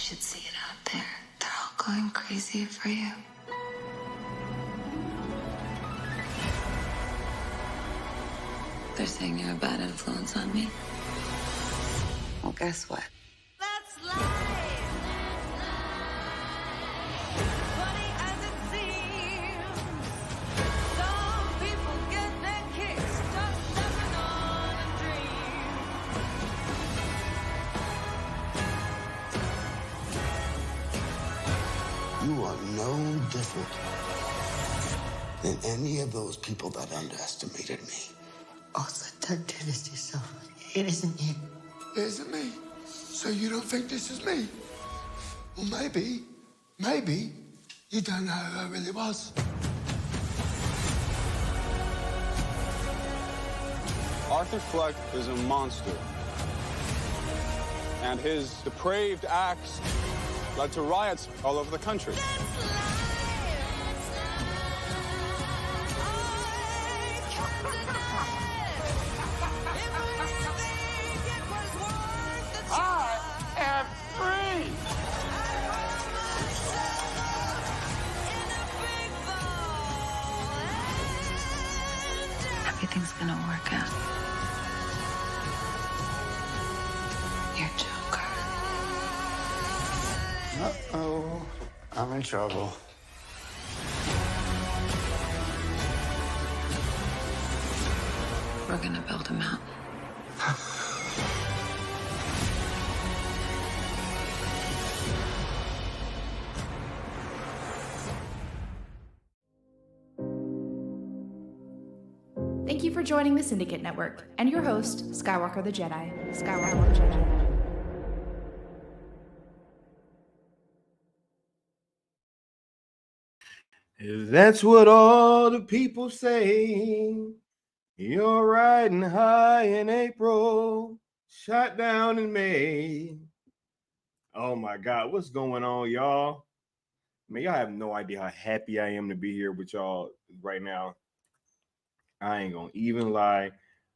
should see it out there. They're all going crazy for you. They're saying you're a bad influence on me. Well, guess what? That's life. Funny as it seems. Some people get their kicks just stepping on a dream. You are no different than any of those people that underestimated me. All the time did is yourself. It isn't you. It isn't me. So you don't think this is me? Well, maybe you don't know who I really was. Arthur Fleck is a monster. And his depraved acts led to riots all over the country. I am free! Everything's gonna work out. You're Joker. Uh-oh, I'm in trouble. We're gonna build a mountain. Thank you for joining the Syndicate Network and your host, Skywalker the Jedi. Skywalker the Jedi. That's what all the people say. You're riding high in April, shot down in May. Oh my God, what's going on, y'all? Man, y'all have no idea how happy I am to be here with y'all right now. I ain't gonna even lie.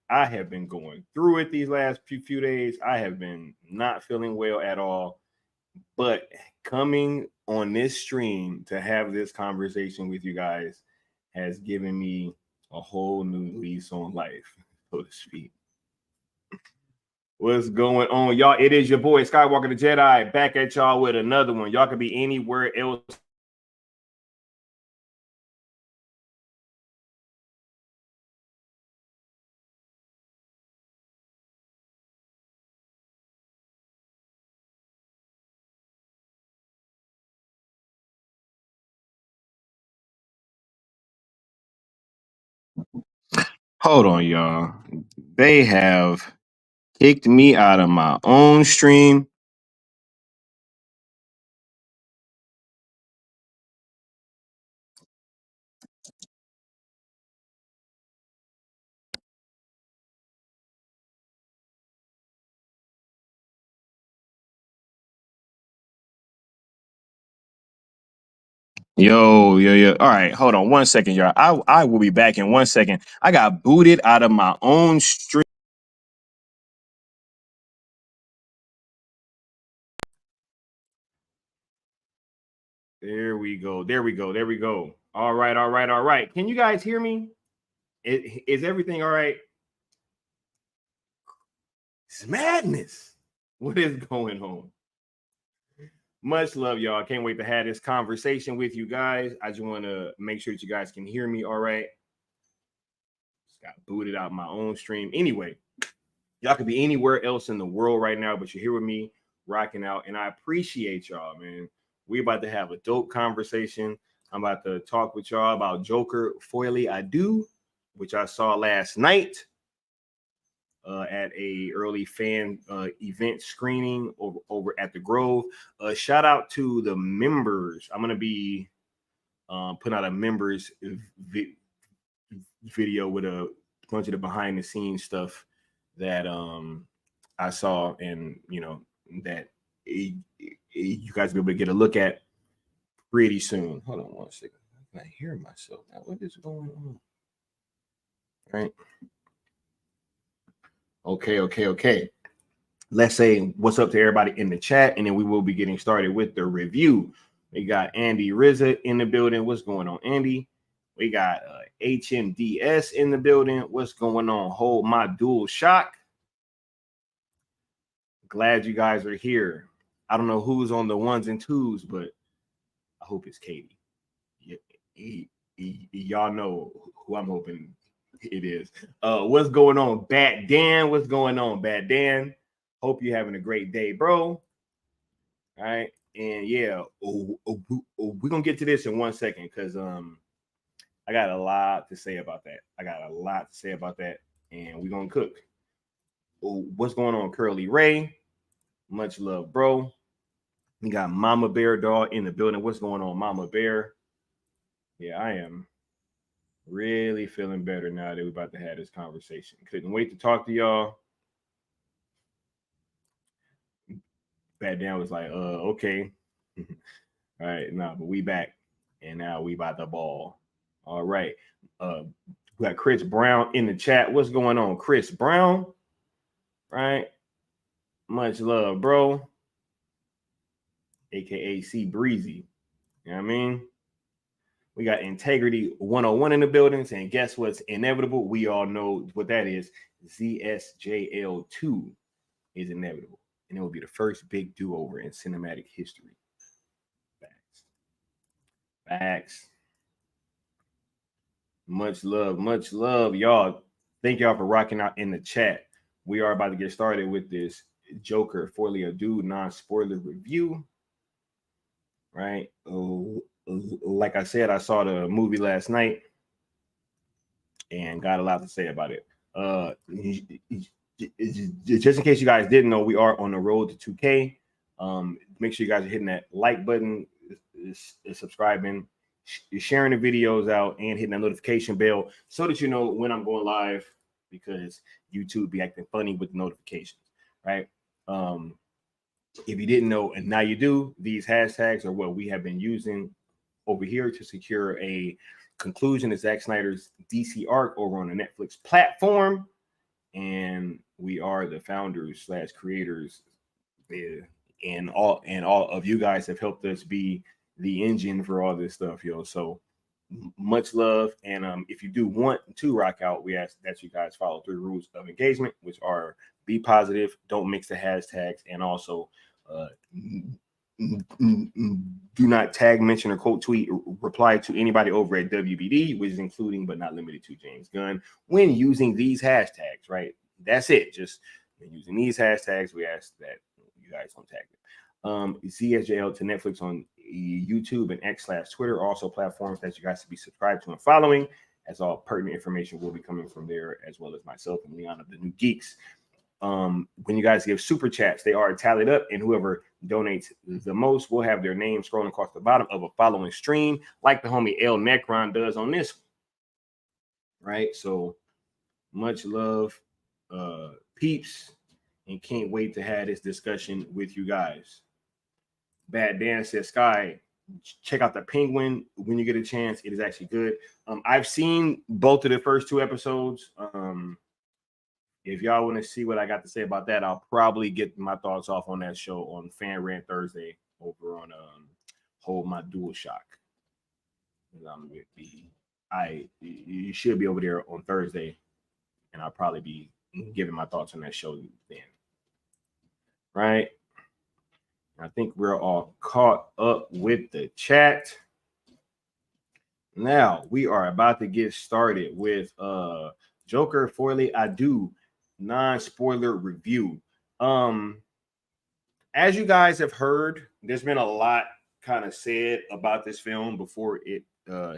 I have been going through it these last few days. I have been not feeling well at all. But coming on this stream to have this conversation with you guys has given me a whole new lease on life, so to speak. What's going on, y'all? It is your boy Skywalker the Jedi back at y'all with another one. Y'all could be anywhere else. Hold on, y'all. They have kicked me out of my own stream. Yo. All right, hold on 1 second, y'all. I will be back in 1 second. I got booted out of my own stream. There we go. All right. Can you guys hear me? Is everything all right? It's madness. What is going on? Much love, y'all. Can't wait to have this conversation with you guys. I just want to make sure that you guys can hear me all right. Just got booted out my own stream. Anyway, y'all could be anywhere else in the world right now, but you're here with me rocking out, and I appreciate y'all, man. We about to have a dope conversation. I'm about to talk with y'all about Joker Folie I Do, which I saw last night at a early fan event screening over at the Grove. Shout out to the members. I'm gonna be putting out a members video with a bunch of the behind the scenes stuff that I saw, and that you guys will be able to get a look at pretty soon. Hold on 1 second. I can't hear myself now. What is going on? All right. Okay. let's say what's up to everybody in the chat, and then we will be getting started with the review. We got Andy Rizza in the building. What's going on, Andy? We got HMDS in the building. What's going on? Hold my dual shock. Glad you guys are here. I don't know who's on the ones and twos, but I hope it's Katie. Y'all know who I'm hoping it is. What's going on, Bad Dan? What's going on, Bad Dan? Hope you're having a great day, bro. All right. And yeah, we're gonna get to this in 1 second because I got a lot to say about that. And we're gonna cook. What's going on, Curly Ray? Much love, bro. We got Mama Bear Dog in the building. What's going on, Mama Bear? Yeah, I am really feeling better now that we're about to have this conversation. Couldn't wait to talk to y'all. Bad Dan was like, okay. All right, nah, but we back. And now we about the ball. All right. We got Chris Brown in the chat. What's going on, Chris Brown? Right. Much love, bro. AKA C Breezy. You know what I mean? We got Integrity 101 in the buildings. And guess what's inevitable? We all know what that is. ZSJL2 is inevitable. And it will be the first big do-over in cinematic history. Facts. Much love, y'all. Thank y'all for rocking out in the chat. We are about to get started with this Joker Folie Deux non-spoiler review. Right? Like I said, I saw the movie last night and got a lot to say about it. Just in case you guys didn't know, we are on the road to 2K. Make sure you guys are hitting that like button, subscribing, sharing the videos out, and hitting that notification bell so that you know when I'm going live, because YouTube be acting funny with the notifications, right? If you didn't know, and now you do, these hashtags are what we have been using over here to secure a conclusion to Zack Snyder's DC arc over on the Netflix platform. And we are the founders / creators, and all of you guys have helped us be the engine for all this stuff, yo. So much love. And if you do want to rock out, we ask that you guys follow 3 rules of engagement, which are be positive, don't mix the hashtags, and also do not tag, mention, or quote tweet, reply to anybody over at WBD, which is including but not limited to James Gunn, when using these hashtags, right? That's it. Just when using these hashtags, we ask that you guys don't tag them. ZSJL to Netflix on YouTube and X/Twitter, also platforms that you guys should be subscribed to and following, as all pertinent information will be coming from there, as well as myself and Leon of the New Geeks. When you guys give super chats, they are tallied up, and whoever donates the most will have their name scrolling across the bottom of a following stream, like the homie El Necron does on this one. Right? So much love, peeps, and can't wait to have this discussion with you guys. Bad Dan says, Sky, check out the Penguin when you get a chance. It is actually good. I've seen both of the first 2 episodes. If y'all want to see what I got to say about that, I'll probably get my thoughts off on that show on Fan Rant Thursday over on Hold My Dual Shock. You should be over there on Thursday, and I'll probably be giving my thoughts on that show then. Right? I think we're all caught up with the chat. Now we are about to get started with Joker Folie Deux non-spoiler review. As you guys have heard, there's been a lot kind of said about this film before it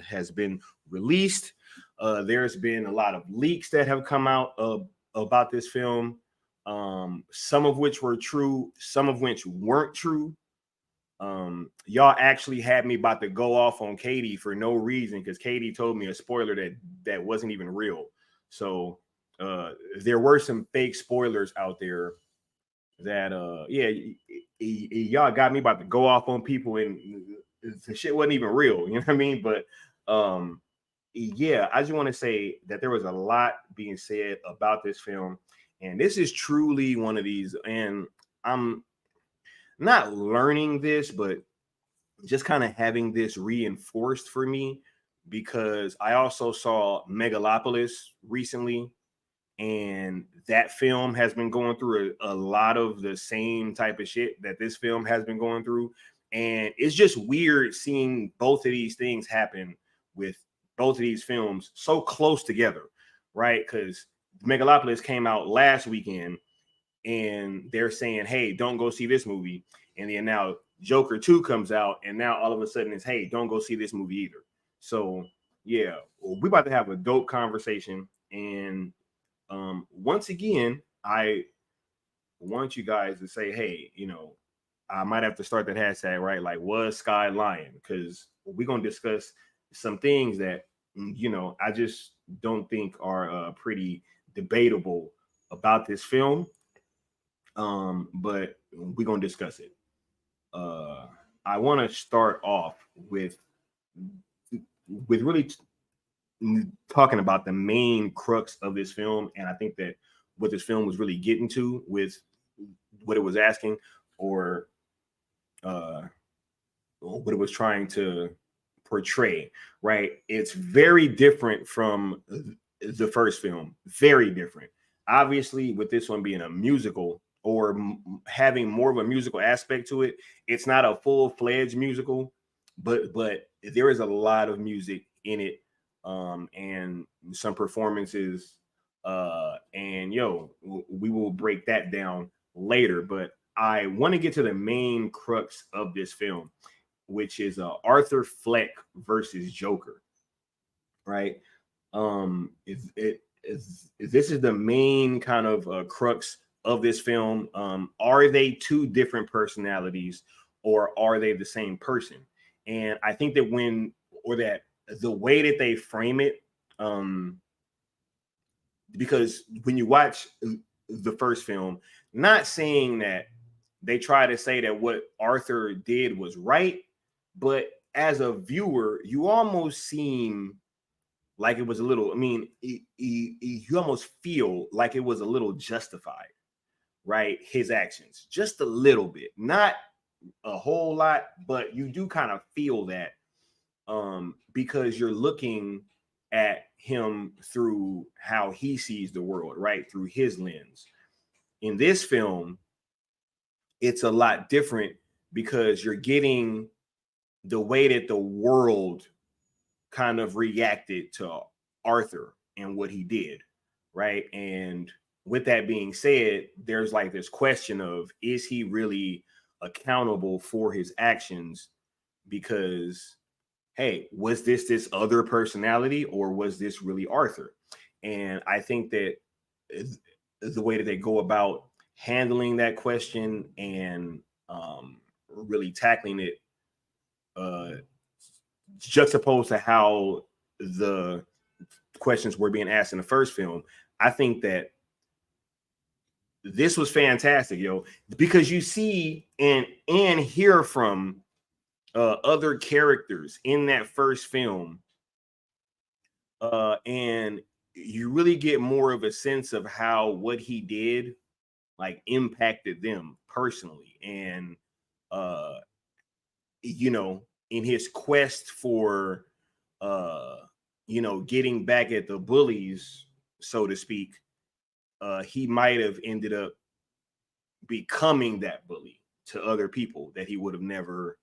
has been released. There's been a lot of leaks that have come out about this film. Some of which were true, some of which weren't true. Y'all actually had me about to go off on Katie for no reason, because Katie told me a spoiler that wasn't even real. So there were some fake spoilers out there that y'all got me about to go off on people, and the shit wasn't even real. You know what I mean? But I just want to say that there was a lot being said about this film. And this is truly one of these, and I'm not learning this, but just kind of having this reinforced for me because I also saw Megalopolis recently, and that film has been going through a lot of the same type of shit that this film has been going through. And it's just weird seeing both of these things happen with both of these films so close together, right? Because Megalopolis came out last weekend and they're saying, hey, don't go see this movie. And then now Joker 2 comes out, and now all of a sudden it's, hey, don't go see this movie either. So yeah, we're about to have a dope conversation. And once again, I want you guys to say, hey, you know, I might have to start that hashtag, right? Like, was Sky lying? Because we're going to discuss some things that, you know, I just don't think are pretty debatable about this film. But we're going to discuss it. I want to start off with really talking about the main crux of this film. And I think that what this film was really getting to with what it was asking, or what it was trying to portray, right? It's very different from the first film, very different. Obviously, with this one being a musical or having more of a musical aspect to it, it's not a full-fledged musical, but there is a lot of music in it, and some performances, and we will break that down later. But I want to get to the main crux of this film, which is Arthur Fleck versus Joker, right? This is the main kind of crux of this film. Are they two different personalities, or are they the same person? And I think that the way that they frame it, because when you watch the first film, not saying that they try to say that what Arthur did was right, but as a viewer, you almost seem like it was a little, I mean, you almost feel like it was a little justified, right? His actions, just a little bit, not a whole lot, but you do kind of feel that, because you're looking at him through how he sees the world, right? Through his lens. In this film, it's a lot different because you're getting the way that the world kind of reacted to Arthur and what he did, right? And with that being said, there's like this question of, is he really accountable for his actions? Because, hey, was this other personality, or was this really Arthur? And I think that the way that they go about handling that question and really tackling it, juxtaposed to how the questions were being asked in the first film, I think that this was fantastic, because you see and hear from other characters in that first film, and you really get more of a sense of how what he did like impacted them personally. And in his quest for getting back at the bullies, so to speak, he might have ended up becoming that bully to other people that he would have never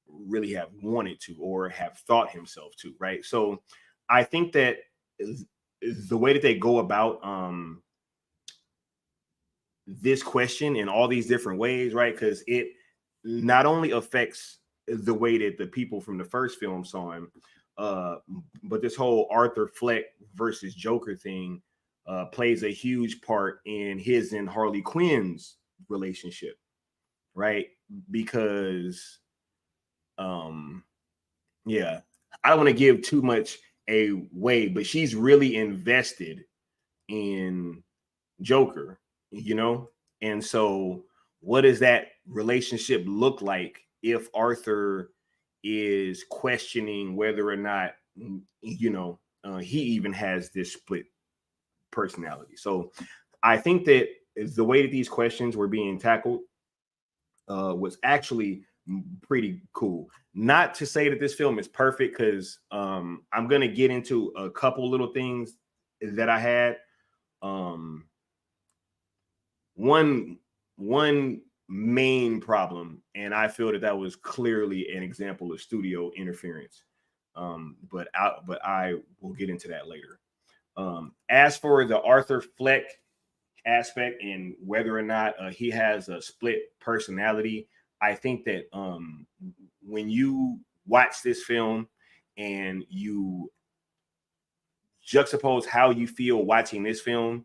really have wanted to or have thought himself to, right? So I think that the way that they go about this question in all these different ways, right? Because it not only affects the way that the people from the first film saw him, but this whole Arthur Fleck versus Joker thing plays a huge part in his and Harley Quinn's relationship, right? Because I don't want to give too much away, but she's really invested in Joker, and so what does that relationship look like if Arthur is questioning whether or not he even has this split personality? So I think that the way that these questions were being tackled was actually pretty cool. Not to say that this film is perfect, because I'm gonna get into a couple little things that I had. One main problem, and I feel that was clearly an example of studio interference. But I will get into that later. As for the Arthur Fleck aspect and whether or not he has a split personality, I think that when you watch this film and you juxtapose how you feel watching this film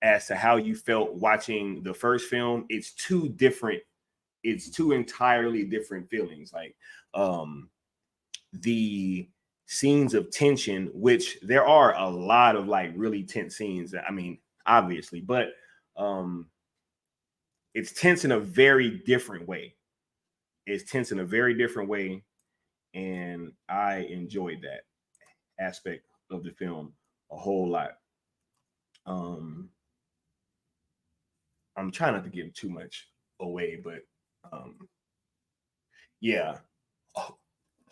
as to how you felt watching the first film, it's two entirely different feelings. Like the scenes of tension, which there are a lot of like really tense scenes, I mean, obviously, but it's tense in a very different way. And I enjoyed that aspect of the film a whole lot. I'm trying not to give too much away, but yeah,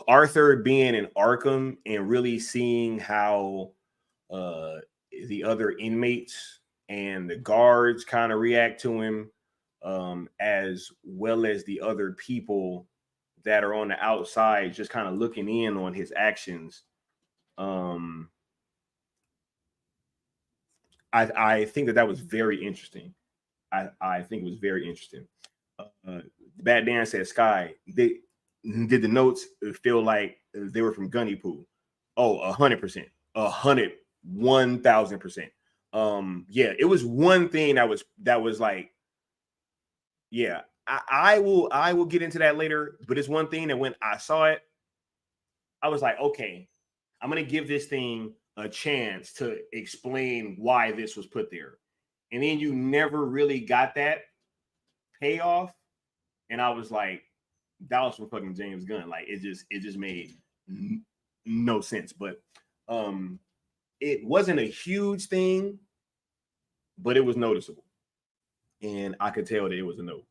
Arthur being in Arkham and really seeing how the other inmates and the guards kind of react to him, as well as the other people that are on the outside just kind of looking in on his actions. I think that was very interesting. I think it was very interesting. Bad Dan said, Sky, did the notes feel like they were from Gunny Poo? Oh, 100%, 1,000%. Yeah, it was one thing that was like, yeah, I will get into that later, but it's one thing that when I saw it, I was like, okay, I'm gonna give this thing a chance to explain why this was put there. And then you never really got that payoff. And I was like, that was from fucking James Gunn. Like it just made no sense. But it wasn't a huge thing, but it was noticeable. And I could tell that it was a no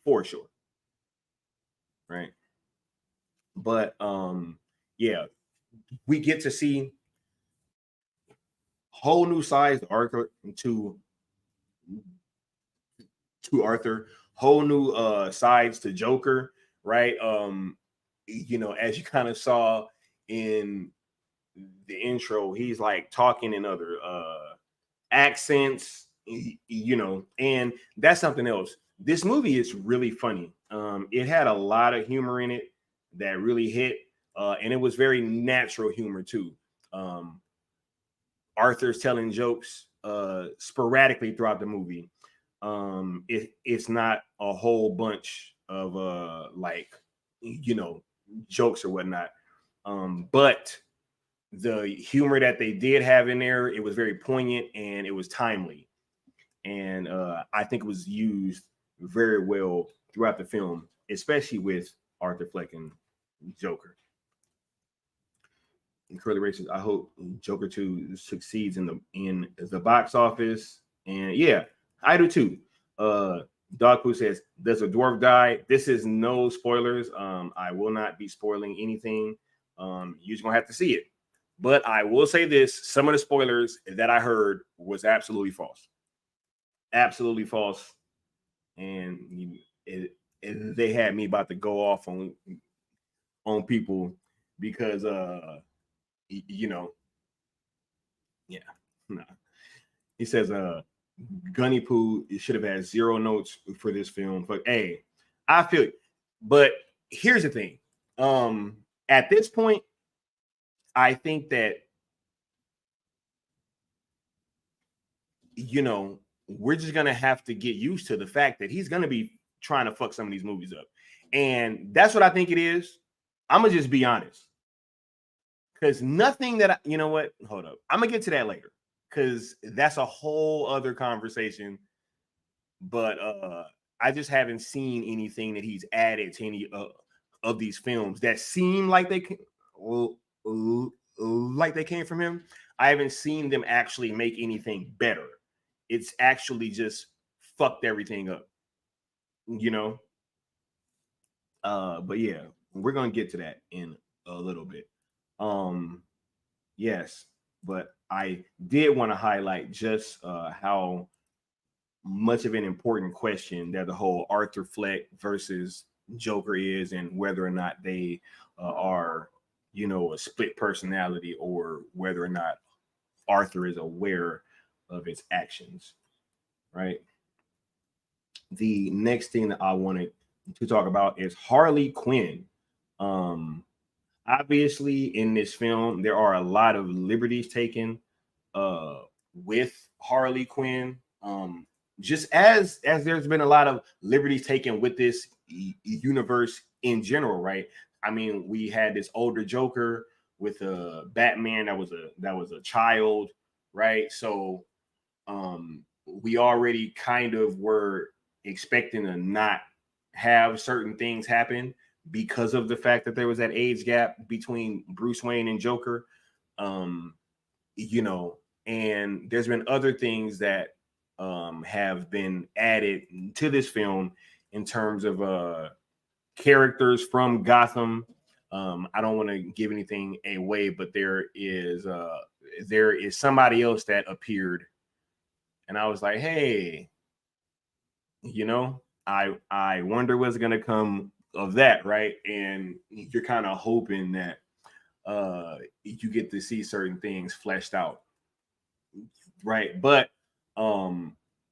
for sure. Right. But yeah, we get to see whole new sides to Arthur, to Arthur, whole new sides to Joker, right? You know, as you kind of saw in the intro, he's like talking in other accents, you know, and that's something else. This movie is really funny. It had a lot of humor in it that really hit, and it was very natural humor too. Arthur's telling jokes sporadically throughout the movie. It's not a whole bunch of like, you know, jokes or whatnot. But the humor that they did have in there, it was very poignant and it was timely. And I think it was used very well throughout the film, especially with Arthur Fleck and Joker. And Curly Races, I hope Joker 2 succeeds in the box office. And yeah, I do too. Dog Poo says, does a dwarf die? This is no spoilers. I will not be spoiling anything. You're just gonna have to see it. But I will say this: some of the spoilers that I heard was absolutely false. Absolutely false. And they had me about to go off on people because you know, yeah, no. He says Gunny Poo should have had 0 notes for this film. But hey, I feel it. But here's the thing. At this point, I think that, you know, we're just gonna have to get used to the fact that he's gonna be trying to fuck some of these movies up. And that's what I think it is. I'm gonna just be honest. Because nothing that you know what? Hold up. I'm gonna get to that later. Because that's a whole other conversation. But I just haven't seen anything that he's added to any of these films that seem like they came from him. I haven't seen them actually make anything better. it's actually just fucked everything up, you know. But yeah, we're gonna get to that in a little bit. Um, yes, but I did want to highlight just how much of an important question that the whole Arthur Fleck versus Joker is, and whether or not they are, you know, a split personality, or whether or not Arthur is aware of its actions, right? The next thing that I wanted to talk about is Harley Quinn. Um, Obviously, in this film, there are a lot of liberties taken uh, with Harley Quinn. Just as there's been a lot of liberties taken with this universe in general, right? I mean, we had this older Joker with a Batman that was a child, right? So we already kind of were expecting to not have certain things happen because of the fact that there was that age gap between Bruce Wayne and Joker. Um, you know, and there's been other things that have been added to this film in terms of characters from Gotham. I don't want to give anything away, but there is somebody else that appeared, and I was like, hey, you know, I wonder what's gonna come of that, right? And you're kind of hoping that you get to see certain things fleshed out, right? But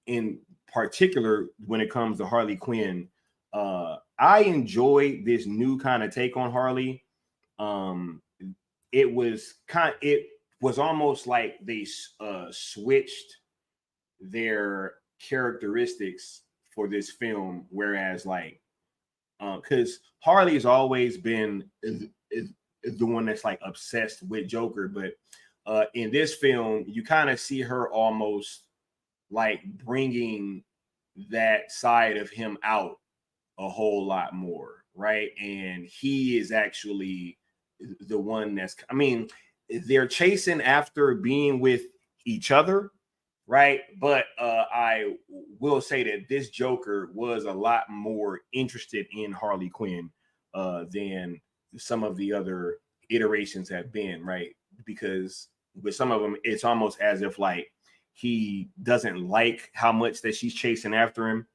in particular, when it comes to Harley Quinn, I enjoy this new kind of take on Harley. Um, it was almost like they switched their characteristics for this film, whereas like because Harley has always been is the one that's like obsessed with Joker, but in this film you kind of see her almost like bringing that side of him out a whole lot more, right? And he is actually the one that's, I mean, they're chasing after being with each other, right? But I will say that this Joker was a lot more interested in Harley Quinn than some of the other iterations have been, right? Because with some of them, it's almost as if like he doesn't like how much that she's chasing after him,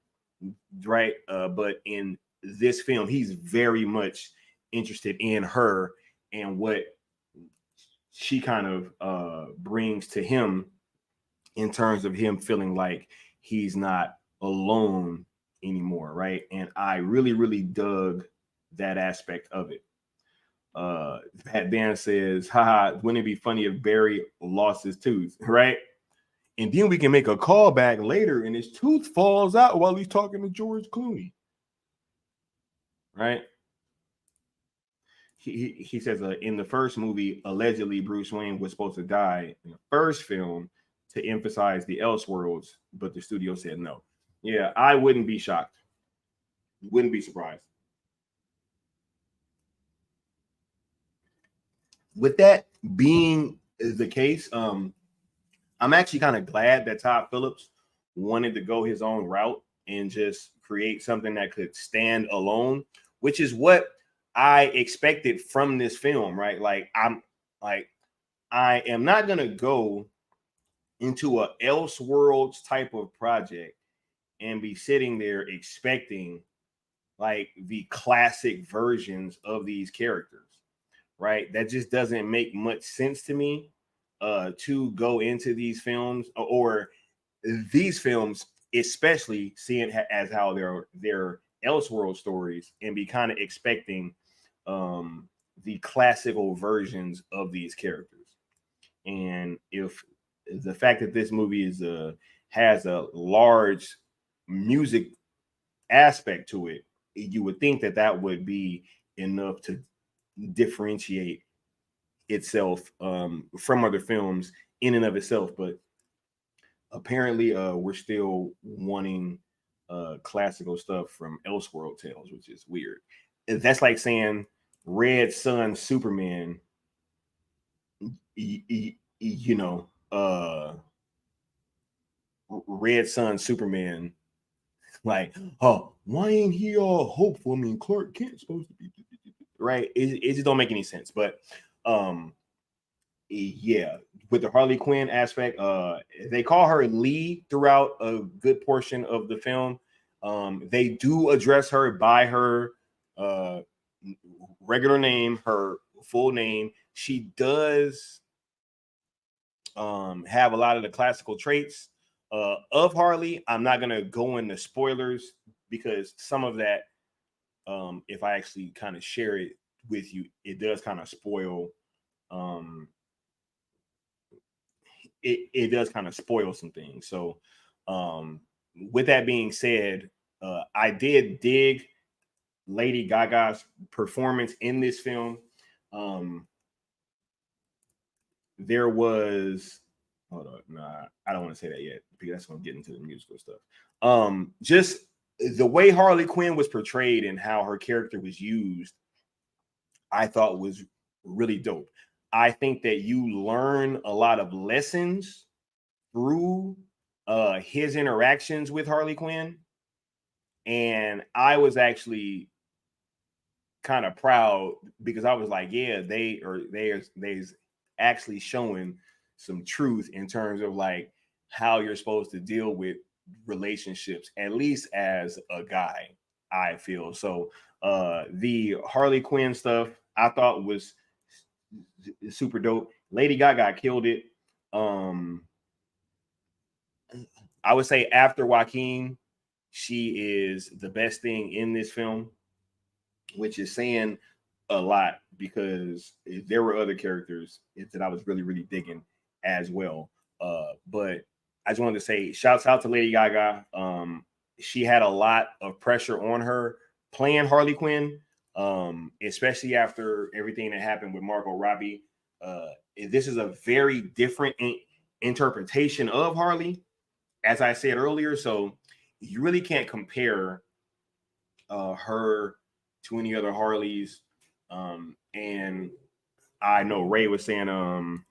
right? But in this film, he's very much interested in her and what she kind of brings to him in terms of him feeling like he's not alone anymore, right? And I really, really dug that aspect of it. Pat Dan says, haha, wouldn't it be funny if Barry lost his tooth, right? And then we can make a callback later and his tooth falls out while he's talking to George Clooney, right? He says in the first movie, allegedly Bruce Wayne was supposed to die in the first film to emphasize the Elseworlds, but the studio said no. Yeah, I wouldn't be shocked. Wouldn't be surprised. With that being the case, I'm actually kind of glad that Todd Phillips wanted to go his own route and just create something that could stand alone, which is what I expected from this film, right? Like I am not gonna go into a Elseworlds type of project and be sitting there expecting like the classic versions of these characters, right? That just doesn't make much sense to me to go into these films or these films, especially seeing as how they're Elseworld stories, and be kind of expecting the classical versions of these characters. And if the fact that this movie is has a large music aspect to it, you would think that that would be enough to differentiate itself from other films in and of itself. But apparently we're still wanting classical stuff from Elseworld tales, which is weird. That's like saying Red Sun Superman, you know, Red Sun Superman. Like, oh, why ain't he all hopeful? I mean, Clark Kent's supposed to be right. It just don't make any sense. But yeah, with the Harley Quinn aspect, they call her Lee throughout a good portion of the film. They do address her by her regular name, her full name. She does have a lot of the classical traits of Harley. I'm not gonna go into spoilers because some of that, if I actually kind of share it with you, it does kind of spoil. It does kind of spoil some things. So, with that being said, I did dig Lady Gaga's performance in this film. There was, hold on, nah, I don't want to say that yet because that's going to get into the musical stuff. Just the way Harley Quinn was portrayed and how her character was used, I thought was really dope. I think that you learn a lot of lessons through his interactions with Harley Quinn. And I was actually kind of proud because I was like, yeah, they's actually showing some truth in terms of like how you're supposed to deal with relationships, at least as a guy, I feel. So the Harley Quinn stuff I thought was super dope. Lady Gaga killed it. I would say after Joaquin, she is the best thing in this film, which is saying a lot because there were other characters that I was really, really digging as well. But I just wanted to say shouts out to Lady Gaga. She had a lot of pressure on her playing Harley Quinn, especially after everything that happened with Margot Robbie. This is a very different interpretation of Harley, as I said earlier. So you really can't compare her to any other Harleys. And I know Ray was saying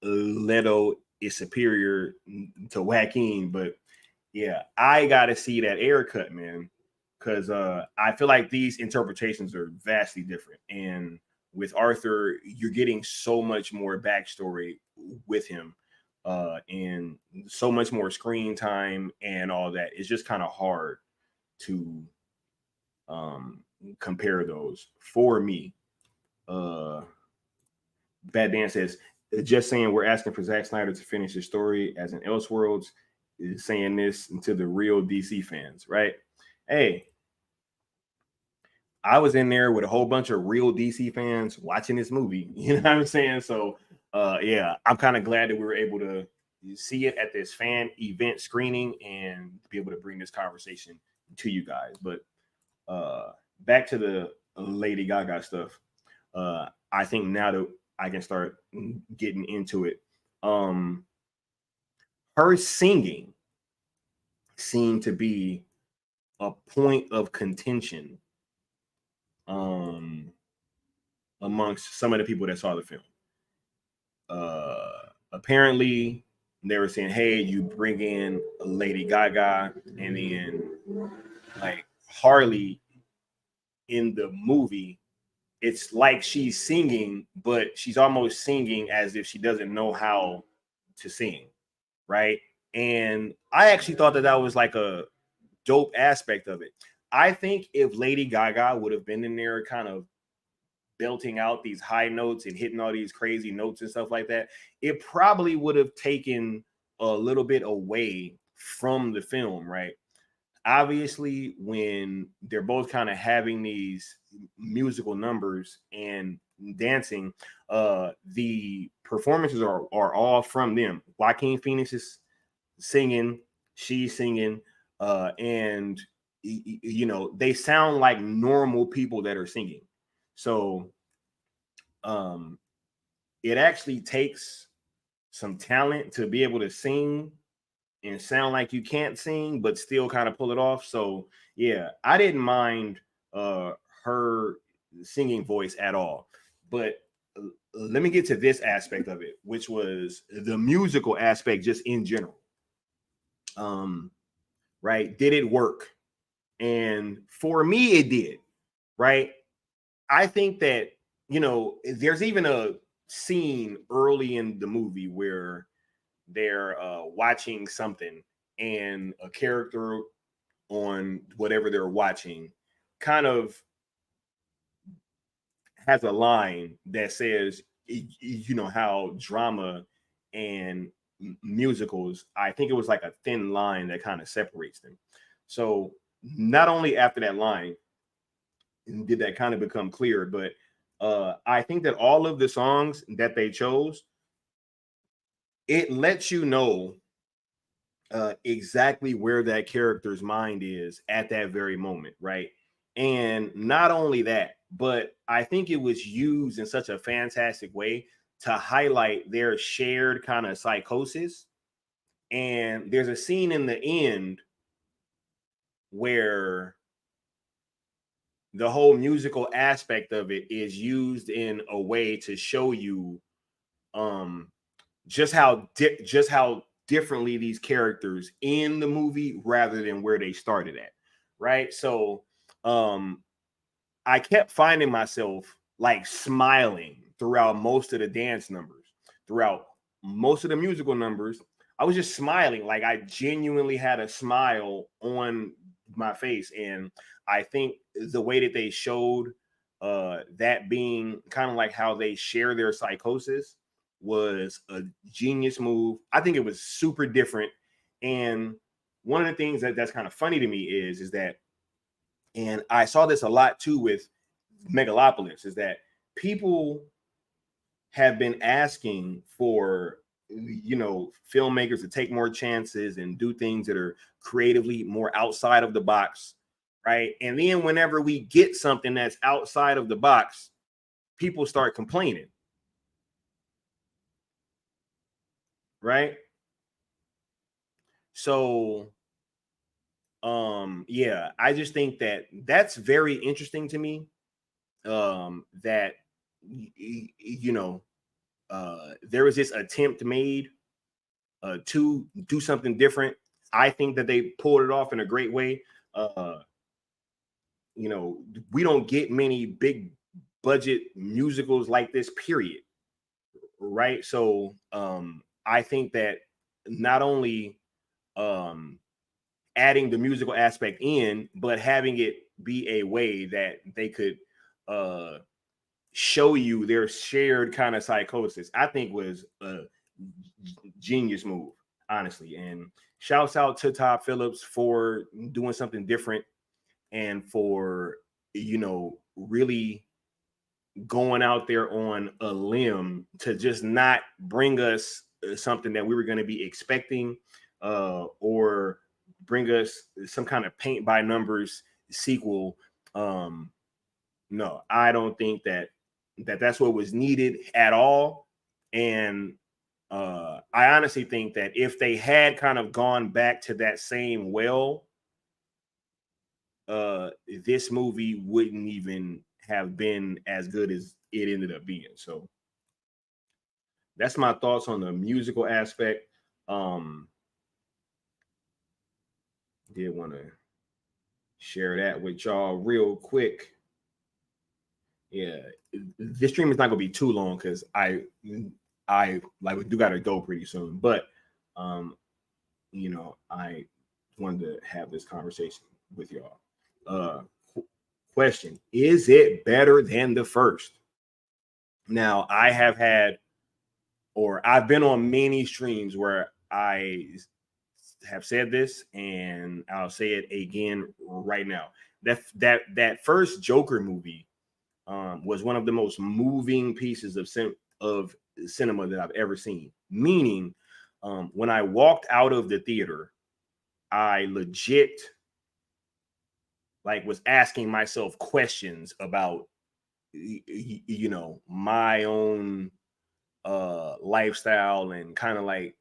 Leto is superior to Joaquin, but yeah, I gotta see that haircut, man, because I feel like these interpretations are vastly different. And with Arthur, you're getting so much more backstory with him, and so much more screen time and all that. It's just kind of hard to compare those for me. Bad Dan says, just saying we're asking for Zack Snyder to finish his story as in Elseworlds, is saying this to the real DC fans, right? Hey, I was in there with a whole bunch of real DC fans watching this movie. You know what I'm saying? So yeah, I'm kind of glad that we were able to see it at this fan event screening and be able to bring this conversation to you guys. But back to the Lady Gaga stuff. I think now that I can start getting into it, her singing seemed to be a point of contention amongst some of the people that saw the film. Apparently, they were saying, "Hey, you bring in Lady Gaga, and then like Harley in the movie, it's like she's singing, but she's almost singing as if she doesn't know how to sing, right?" And I actually thought that was like a dope aspect of it. I think if Lady Gaga would have been in there kind of belting out these high notes and hitting all these crazy notes and stuff like that, it probably would have taken a little bit away from the film, right? Obviously, when they're both kind of having these musical numbers and dancing, the performances are all from them. Joaquin Phoenix is singing, she's singing, and you know, they sound like normal people that are singing. So it actually takes some talent to be able to sing and sound like you can't sing, but still kind of pull it off. So yeah, I didn't mind her singing voice at all. But let me get to this aspect of it, which was the musical aspect just in general, Right? Did it work? And for me, it did. Right? I think that, there's even a scene early in the movie where they're watching something, and a character on whatever they're watching kind of has a line that says, how drama and musicals, I think it was like a thin line that kind of separates them. So not only after that line did that kind of become clear, but I think that all of the songs that they chose, it lets you know exactly where that character's mind is at that very moment, right? And not only that, but I think it was used in such a fantastic way to highlight their shared kind of psychosis. And there's a scene in the end where the whole musical aspect of it is used in a way to show you um just how differently these characters in the movie rather than where they started at, right? So um I kept finding myself like smiling throughout most of the dance numbers, throughout most of the musical numbers. I was just smiling, like I genuinely had a smile on my face. And I think the way that they showed that being kind of like how they share their psychosis was a genius move. I think it was super different. And one of the things that's kind of funny to me is that, and I saw this a lot too with Megalopolis, is that people have been asking for filmmakers to take more chances and do things that are creatively more outside of the box, right? And then whenever we get something that's outside of the box, people start complaining, right? So yeah, I just think that that's very interesting to me, that there was this attempt made to do something different. I think that they pulled it off in a great way. uh we don't get many big budget musicals like this, period, right? So I think that not only um adding the musical aspect in, but having it be a way that they could uh show you their shared kind of psychosis, I think was a genius move, honestly. And shouts out to Todd Phillips for doing something different, and for really going out there on a limb to just not bring us something that we were going to be expecting, or bring us some kind of paint by numbers sequel. No, I don't think that's what was needed at all. And I honestly think that if they had kind of gone back to that same well, this movie wouldn't even have been as good as it ended up being. So that's my thoughts on the musical aspect. Did want to share that with y'all real quick. Yeah, this stream is not gonna be too long because I like we do gotta go pretty soon. But I wanted to have this conversation with y'all. Question: is it better than the first? Now, I've been on many streams where I have said this, and I'll say it again right now. That first Joker movie was one of the most moving pieces of cinema that I've ever seen. Meaning, when I walked out of the theater, I legit was asking myself questions about my own lifestyle, and kind of I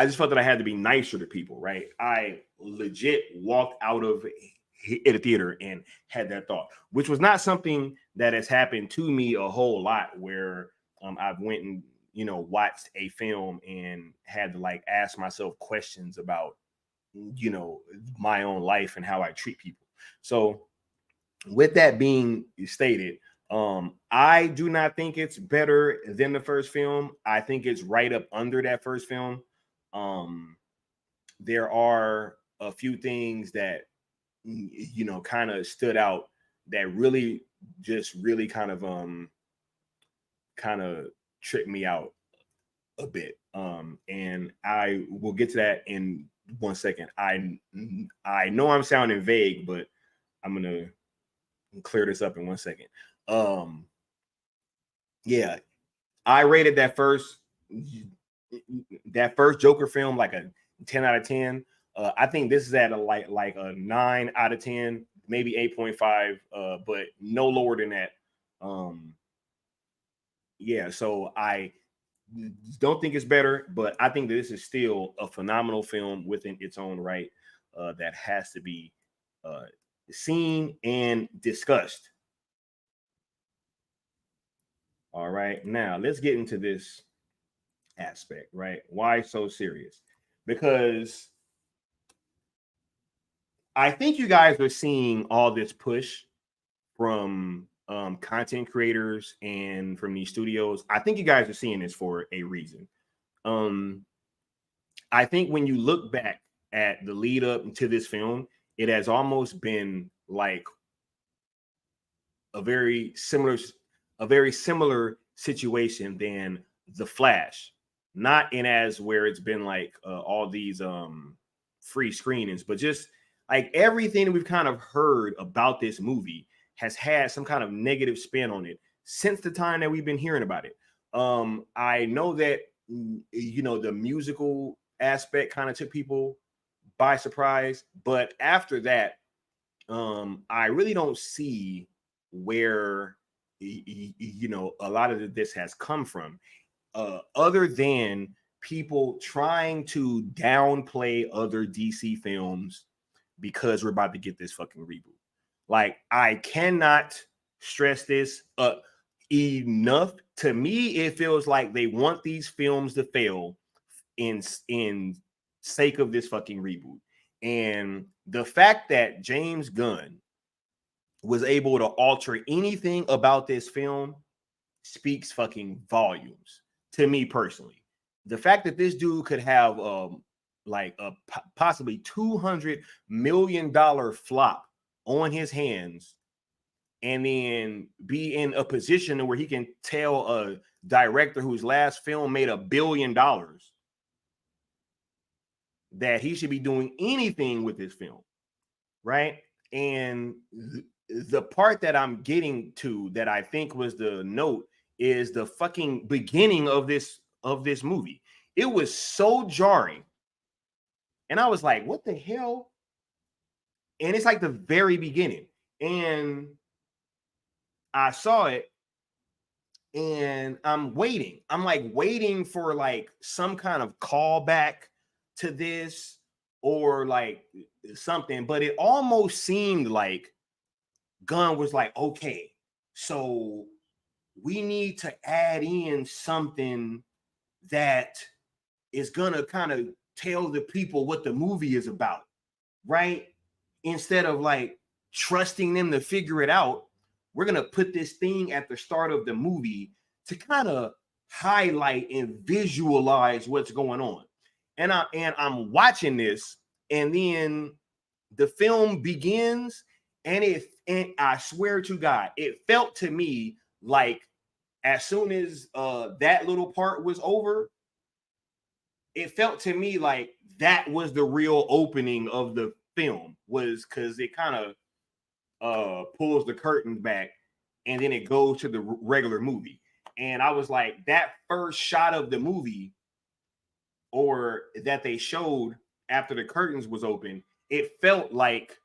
just felt that I had to be nicer to people, right? I legit walked out of a theater and had that thought, which was not something that has happened to me a whole lot, where I've went and watched a film and had to like ask myself questions about, my own life and how I treat people. So with that being stated, I do not think it's better than the first film. I think it's right up under that first film. There are a few things that kind of stood out that really kind of tripped me out a bit. And I will get to that in 1 second. I know I'm sounding vague, but I'm gonna clear this up in 1 second. Yeah, I rated that first Joker film like a 10 out of 10. I think this is at a like a 9 out of 10, maybe 8.5, but no lower than that. Yeah, so I don't think it's better, but I think that this is still a phenomenal film within its own right, that has to be seen and discussed. All right, now let's get into this aspect, right? Why so serious? Because I think you guys are seeing all this push from content creators and from these studios. I think you guys are seeing this for a reason. I think when you look back at the lead up to this film, it has almost been like a very similar situation than The Flash. Not in as where it's been like all these free screenings, but just like everything that we've kind of heard about this movie has had some kind of negative spin on it since the time that we've been hearing about it. I know that the musical aspect kind of took people by surprise, but after that, I really don't see where a lot of this has come from, other than people trying to downplay other DC films because we're about to get this fucking reboot. Like, I cannot stress this enough. To me, it feels like they want these films to fail in sake of this fucking reboot. And the fact that James Gunn was able to alter anything about this film speaks fucking volumes to me personally. The fact that this dude could have like a possibly $200 million flop on his hands and then be in a position where he can tell a director whose last film made $1 billion that he should be doing anything with this film, right? And the part that I'm getting to that I think was the note is the fucking beginning of this movie. It was so jarring. And I was like, what the hell? And it's like the very beginning. And I saw it and I'm waiting. I'm like waiting for like some kind of callback to this or like something. But it almost seemed like Gunn was like, okay, so we need to add in something that is gonna kind of tell the people what the movie is about, right? Instead of like trusting them to figure it out, we're gonna put this thing at the start of the movie to kind of highlight and visualize what's going on. And I'm watching this, and then the film begins, and I swear to God, it felt to me like as soon as that little part was over, it felt to me like that was the real opening of the film, was because it kind of pulls the curtain back and then it goes to the regular movie. And I was like, that first shot of the movie, or that they showed after the curtains was open, it felt like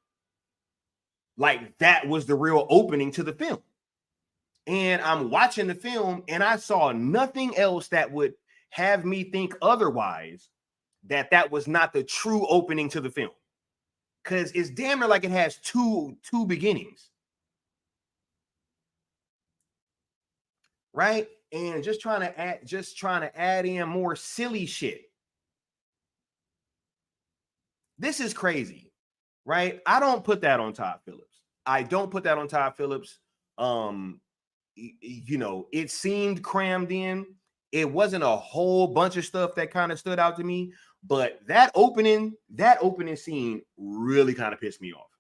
that was the real opening to the film. And I'm watching the film and I saw nothing else that would have me think otherwise, that was not the true opening to the film. Because it's damn near like it has two beginnings. Right? and just trying to add in more silly shit. This is crazy, right? I don't put that on Todd Phillips. You know, it seemed crammed in. It wasn't a whole bunch of stuff that kind of stood out to me, but that opening scene really kind of pissed me off.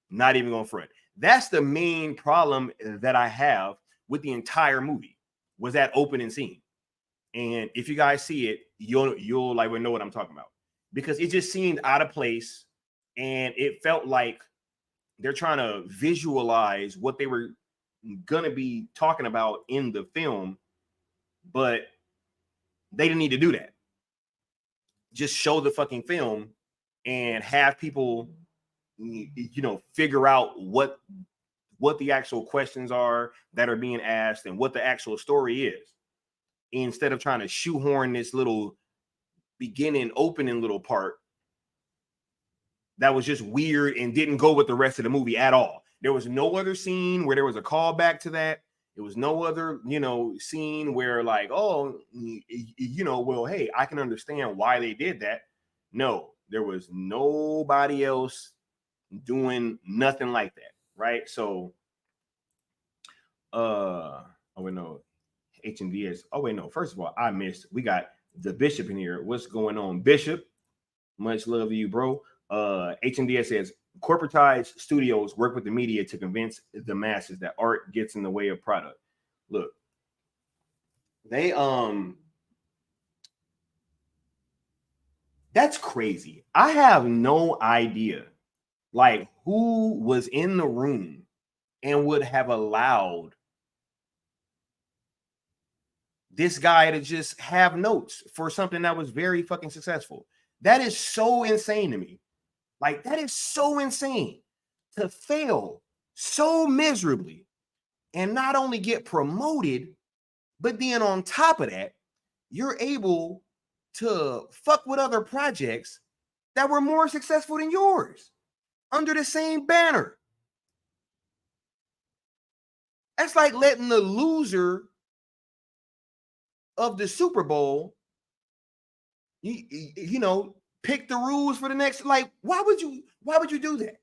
Not even going front. That's the main problem that I have with the entire movie, was that opening scene. And if you guys see it, you'll like know what I'm talking about, because it just seemed out of place, and it felt like they're trying to visualize what they were gonna be talking about in the film, but they didn't need to do that. Just show the fucking film and have people, you know, figure out what the actual questions are that are being asked and what the actual story is, instead of trying to shoehorn this little opening little part that was just weird and didn't go with the rest of the movie at all. There was no other scene where there was a callback to that. There was no other, you know, scene where like, oh, you know, well, hey, I can understand why they did that. No, there was nobody else doing nothing like that, right? So, oh wait, no, HMDS. Oh wait, no. First of all, I missed. We got the Bishop in here. What's going on, Bishop? Much love to you, bro. HMDS says corporatized studios work with the media to convince the masses that art gets in the way of product. Look, they that's crazy. I have no idea like who was in the room and would have allowed this guy to just have notes for something that was very fucking successful. That is so insane to me. Like, that is so insane to fail so miserably and not only get promoted, but then on top of that, you're able to fuck with other projects that were more successful than yours under the same banner. That's like letting the loser of the Super Bowl, you know, pick the rules for the next. Like, why would you do that?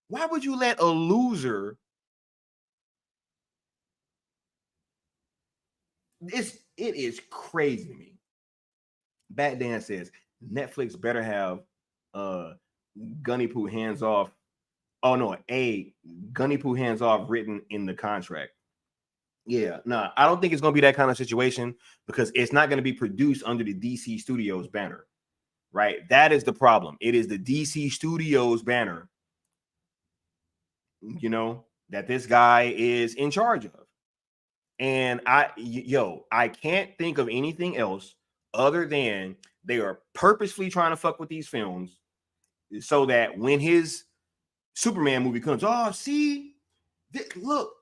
Why would you let a loser? It is crazy to me. Bat Dan says Netflix better have Gunny Poo hands off. Oh no, Gunny Poo hands off written in the contract. Yeah, no, I don't think it's gonna be that kind of situation, because it's not gonna be produced under the DC Studios banner, right? That is the problem. It is the DC Studios banner, you know, that this guy is in charge of. And I can't think of anything else other than they are purposefully trying to fuck with these films so that when his Superman movie comes, oh, see, look,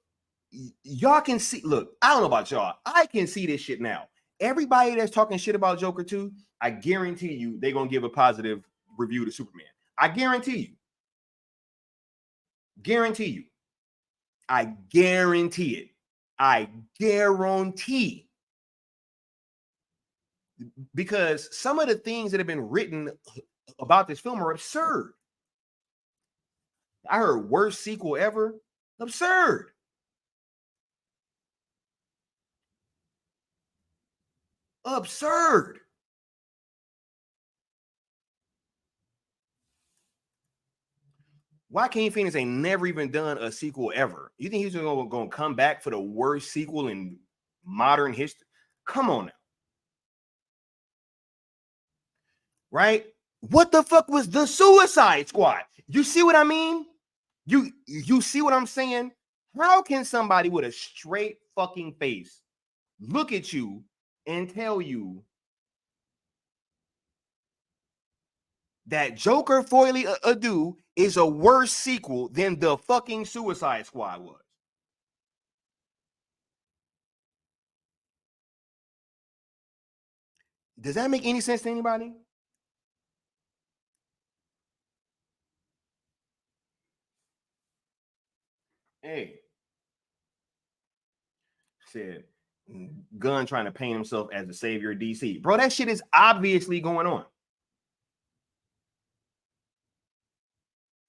y'all can see. Look, I don't know about y'all. I can see this shit now. Everybody that's talking shit about Joker 2, I guarantee you they're going to give a positive review to Superman. I guarantee you. Guarantee you. I guarantee it. I guarantee, because some of the things that have been written about this film are absurd. I heard worst sequel ever. Absurd. Absurd. Joaquin Phoenix ain't never even done a sequel ever. You think he's going to come back for the worst sequel in modern history? Come on now. Right? What the fuck was the Suicide Squad? You see what I mean? You see what I'm saying? How can somebody with a straight fucking face look at you and tell you that Joker Folie Deux is a worse sequel than the fucking Suicide Squad was? Does that make any sense to anybody? Hey, said Gunn trying to paint himself as the savior of DC. Bro, that shit is obviously going on.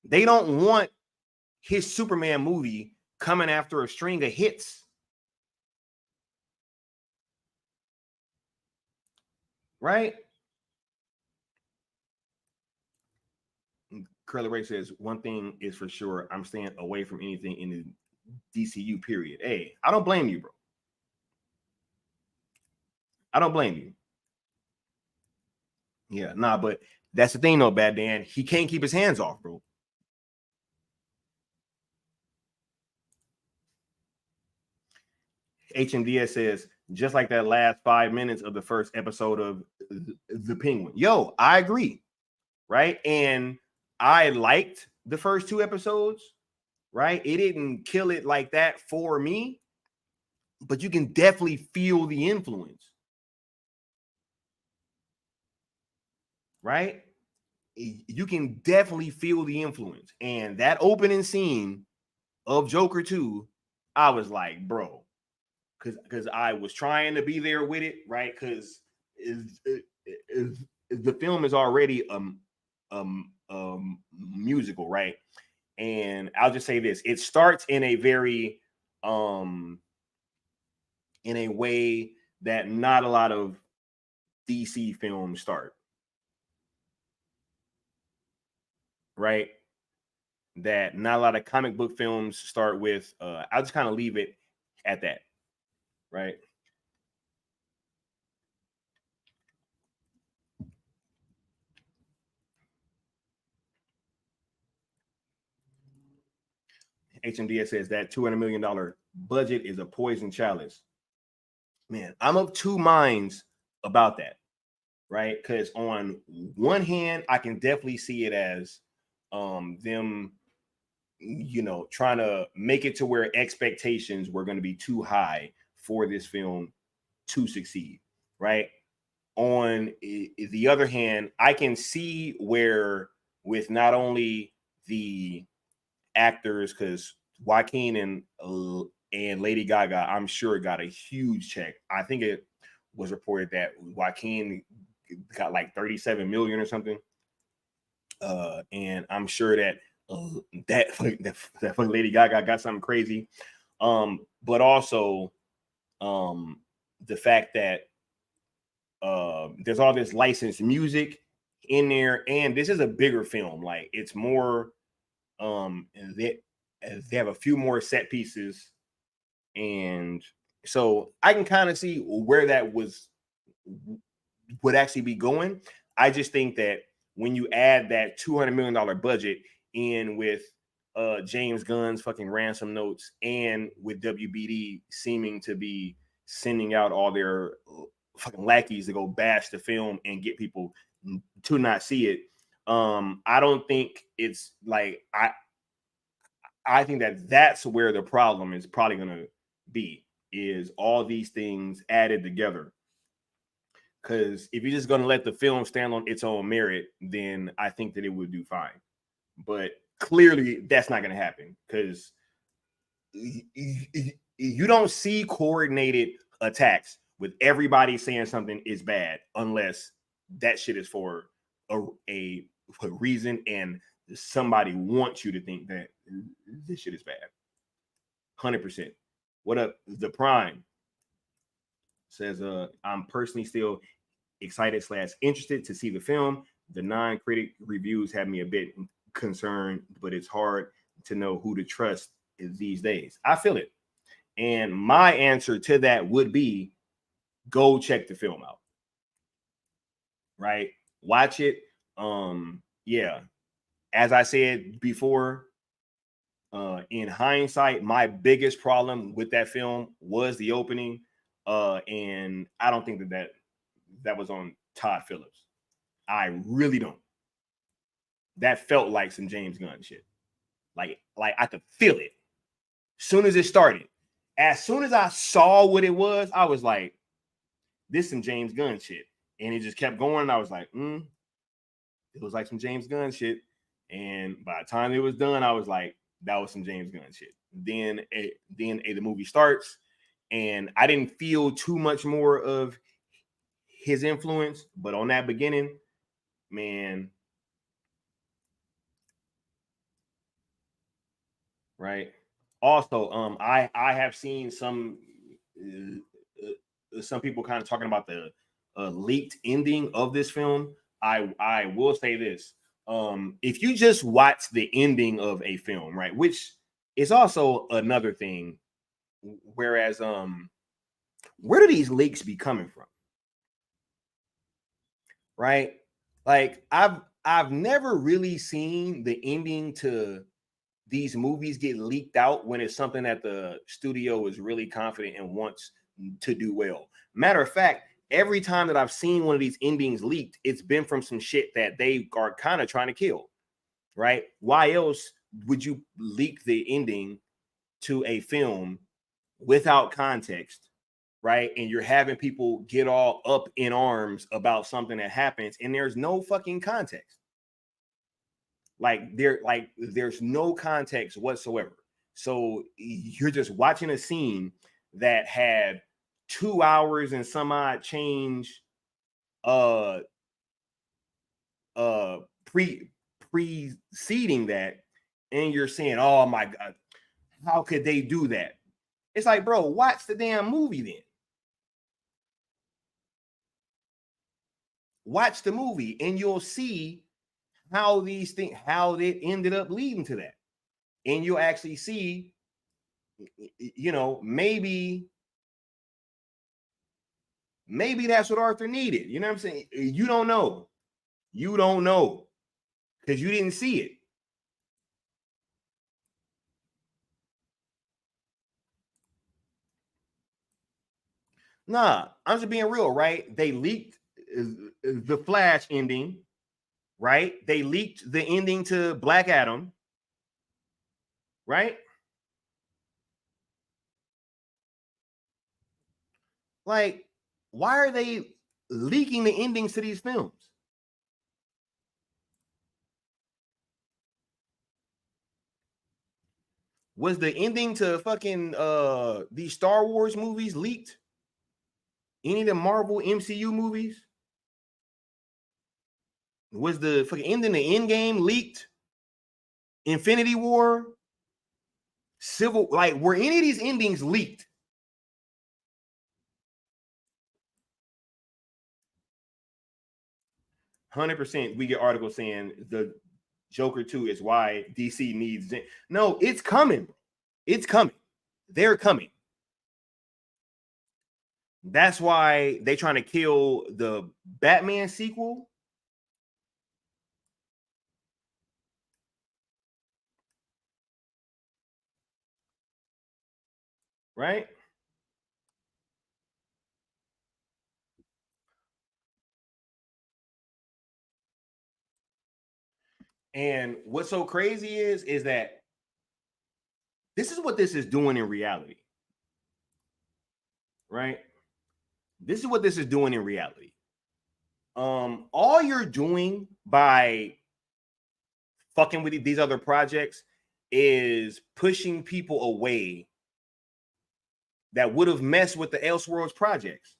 They don't want his Superman movie coming after a string of hits. Right? Curly Ray says, one thing is for sure, I'm staying away from anything in the DCU, period. Hey, I don't blame you, bro. I don't blame you. Yeah, nah, but that's the thing, though, Bad Dan. He can't keep his hands off, bro. HMDS says, just like that last 5 minutes of the first episode of The Penguin. Yo, I agree, right? And I liked the first 2 episodes, right? It didn't kill it like that for me, but you can definitely feel the influence, right? You can definitely feel the influence. And that opening scene of Joker 2, I was like, bro, because I was trying to be there with it, right? Because the film is already musical, right? And I'll just say this: it starts in a very in a way that not a lot of DC films start, right? That not a lot of comic book films start with. I'll just kind of leave it at that, right? HMDS says that $200 million budget is a poison chalice. Man, I'm of two minds about that, right? Because on one hand, I can definitely see it as them, you know, trying to make it to where expectations were going to be too high for this film to succeed, right? On the other hand, I can see where with not only the actors, because Joaquin and Lady Gaga, I'm sure got a huge check. I think it was reported that Joaquin got like 37 million or something. And I'm sure that that Lady Gaga got something crazy. But also the fact that there's all this licensed music in there, and this is a bigger film. Like it's more they have a few more set pieces, and so I can kind of see where that would actually be going. I just think that when you add that $200 million budget in with James Gunn's fucking ransom notes, and with WBD seeming to be sending out all their fucking lackeys to go bash the film and get people to not see it, I don't think it's like I think that that's where the problem is probably going to be, is all these things added together. Because if you're just going to let the film stand on its own merit, then I think that it would do fine. But clearly that's not going to happen, because you don't see coordinated attacks with everybody saying something is bad unless that shit is for a reason and somebody wants you to think that this shit is bad. 100%. What up? The Prime says, I'm personally still excited / interested to see the film. The non-critic reviews have me a bit concerned, but it's hard to know who to trust these days. I feel it. And my answer to that would be, go check the film out. Right? Watch it. Yeah. As I said before, in hindsight, my biggest problem with that film was the opening. And I don't think that was on Todd Phillips. I really don't. That felt like some James Gunn shit. Like I could feel it. Soon as it started. As soon as I saw what it was, I was like, this is some James Gunn shit. And it just kept going. And I was like, it was like some James Gunn shit. And by the time it was done, I was like, that was some James Gunn shit. Then the movie starts, And I didn't feel too much more of his influence, but on that beginning, man, right? Also, I have seen some people kind of talking about the leaked ending of this film. I will say this: if you just watch the ending of a film, right, which is also another thing. Whereas, where do these leaks be coming from? Right? Like I've never really seen the ending to these movies get leaked out when it's something that the studio is really confident and wants to do well. Matter of fact, every time that I've seen one of these endings leaked, it's been from some shit that they are kind of trying to kill, right? Why else would you leak the ending to a film without context, right? And you're having people get all up in arms about something that happens and there's no fucking context. There's no context whatsoever. So you're just watching a scene that had 2 hours and some odd change preceding that, and you're saying, oh my God, how could they do that? It's like, bro, watch the damn movie then. Watch the movie and you'll see how these things, how it ended up leading to that. And you'll actually see, you know, maybe that's what Arthur needed. You know what I'm saying? You don't know. You don't know because you didn't see it. Nah, I'm just being real, right? They leaked the Flash ending, right? They leaked the ending to Black Adam, right? Like, why are they leaking the endings to these films? Was the ending to fucking these Star Wars movies leaked? Any of the Marvel MCU movies? Was the fucking ending to Endgame leaked? Infinity War? Civil, like, were any of these endings leaked? %, we get articles saying the Joker 2 is why DC needs it. No, it's coming. It's coming. They're coming. That's why they trying to kill the Batman sequel. Right? And what's so crazy is that this is what this is doing in reality. Right? This is what this is doing in reality. All you're doing by fucking with these other projects is pushing people away that would have messed with the Elseworlds projects.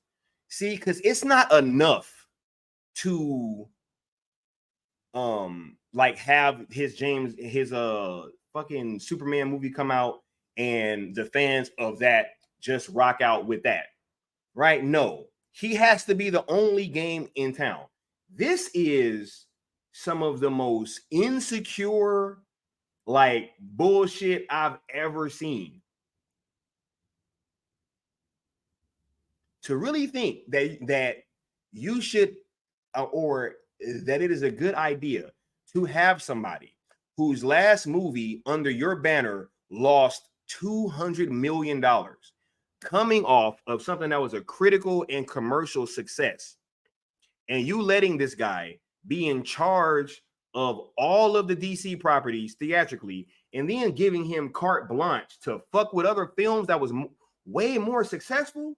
See, because it's not enough to like have his fucking Superman movie come out and the fans of that just rock out with that. Right? No, he has to be the only game in town. This is some of the most insecure, like, bullshit I've ever seen. To really think that you should or that it is a good idea to have somebody whose last movie under your banner lost $200 million coming off of something that was a critical and commercial success, and you letting this guy be in charge of all of the DC properties theatrically, and then giving him carte blanche to fuck with other films that was way more successful.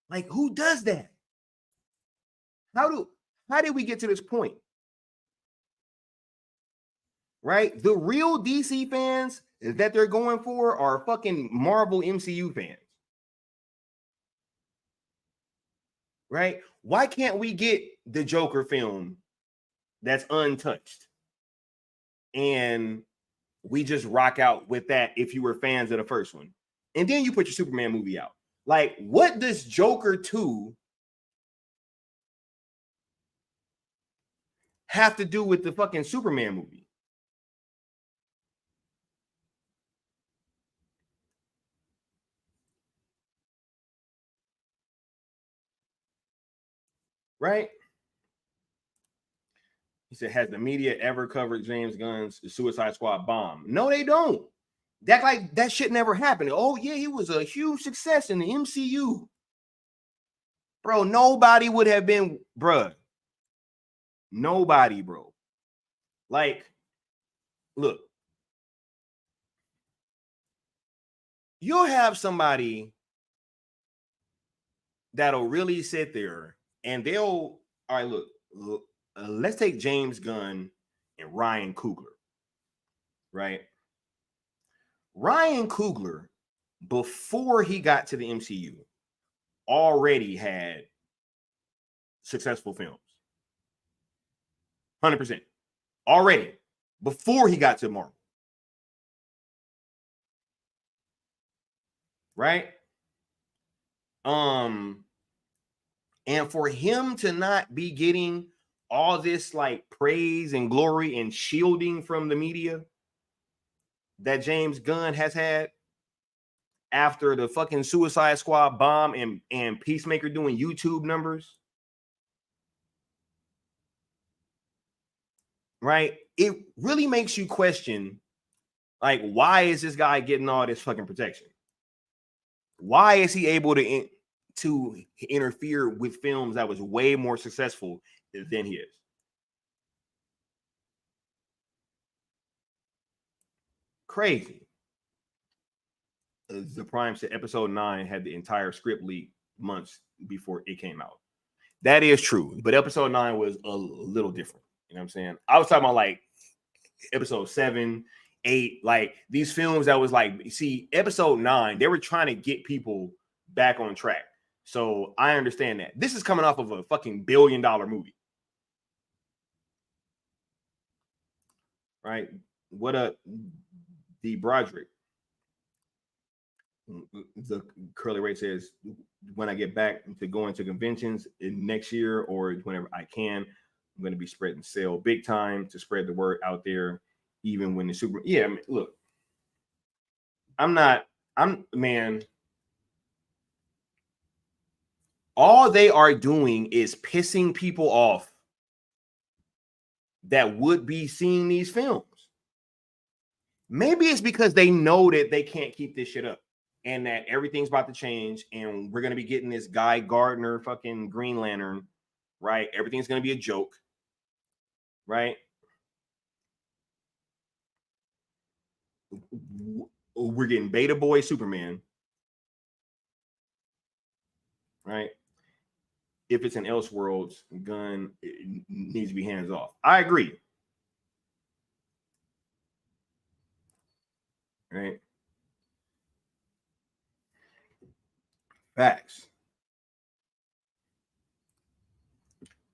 Like, who does that? How did we get to this point? Right? The real DC fans that they're going for are fucking Marvel MCU fans. Right? Why can't we get the Joker film that's untouched? And we just rock out with that if you were fans of the first one. And then you put your Superman movie out. Like, what does Joker 2 have to do with the fucking Superman movie? Right? He said, has the media ever covered James Gunn's Suicide Squad bomb? No, they don't. That shit never happened. Oh, yeah, he was a huge success in the MCU. Bro, nobody would have been, bruh. Nobody, bro. Like, look. You'll have somebody that'll really sit there and they'll, all right, look, let's take James Gunn and Ryan Coogler, right? Ryan Coogler, before he got to the MCU, already had successful films. 100%. Already. Before he got to Marvel. Right? And for him to not be getting all this like praise and glory and shielding from the media that James Gunn has had after the fucking Suicide Squad bomb and Peacemaker doing YouTube numbers, right? It really makes you question, like, why is this guy getting all this fucking protection? Why is he able to interfere with films that was way more successful than his? Crazy. The Prime said episode 9 had the entire script leak months before it came out. That is true, but episode 9 was a little different. You know what I'm saying? I was talking about like episode 7, 8, like these films that was like, see, episode 9, they were trying to get people back on track. So I understand that. This is coming off of a fucking $1 billion movie. Right? What up, D. Broderick? The Curly Ray says, when I get back to going to conventions next year or whenever I can, I'm going to be spreading sail big time to spread the word out there, even when the super. Yeah, I mean, look, man. All they are doing is pissing people off that would be seeing these films. Maybe it's because they know that they can't keep this shit up and that everything's about to change and we're going to be getting this Guy Gardner fucking Green Lantern, right? Everything's going to be a joke, right? We're getting Beta Boy Superman, right? If it's an Elseworlds, Gunn needs to be hands off. I agree. Right? Facts.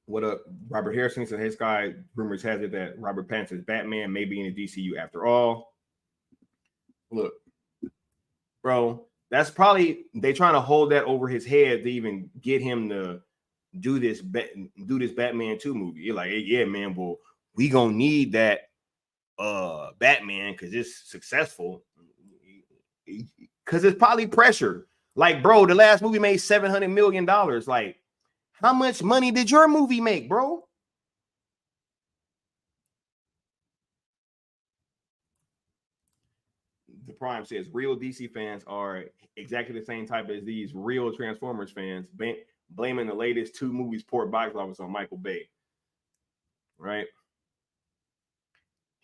What up? Robert Harrison said, hey, Sky, rumors has it that Robert Pattinson's Batman may be in the DCU after all. Look, bro, that's probably, they trying to hold that over his head to even get him to do this Batman 2 movie. You're like, hey, yeah, man, well, we gonna need that Batman because it's successful. Because it's probably pressure. Like, bro, the last movie made $700 million. Like, how much money did your movie make, bro? The Prime says real DC fans are exactly the same type as these real Transformers fans, blaming the latest 2 movies' poor box office on Michael Bay. Right?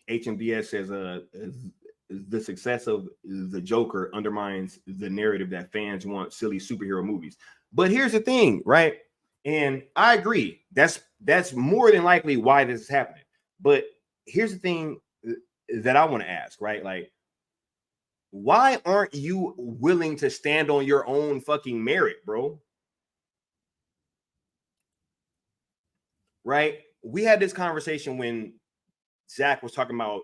HMDS says the success of the Joker undermines the narrative that fans want silly superhero movies. But here's the thing, right? And I agree. That's more than likely why this is happening. But here's the thing that I want to ask, right? Like, Why aren't you willing to stand on your own fucking merit, bro? Right? We had this conversation when Zach was talking about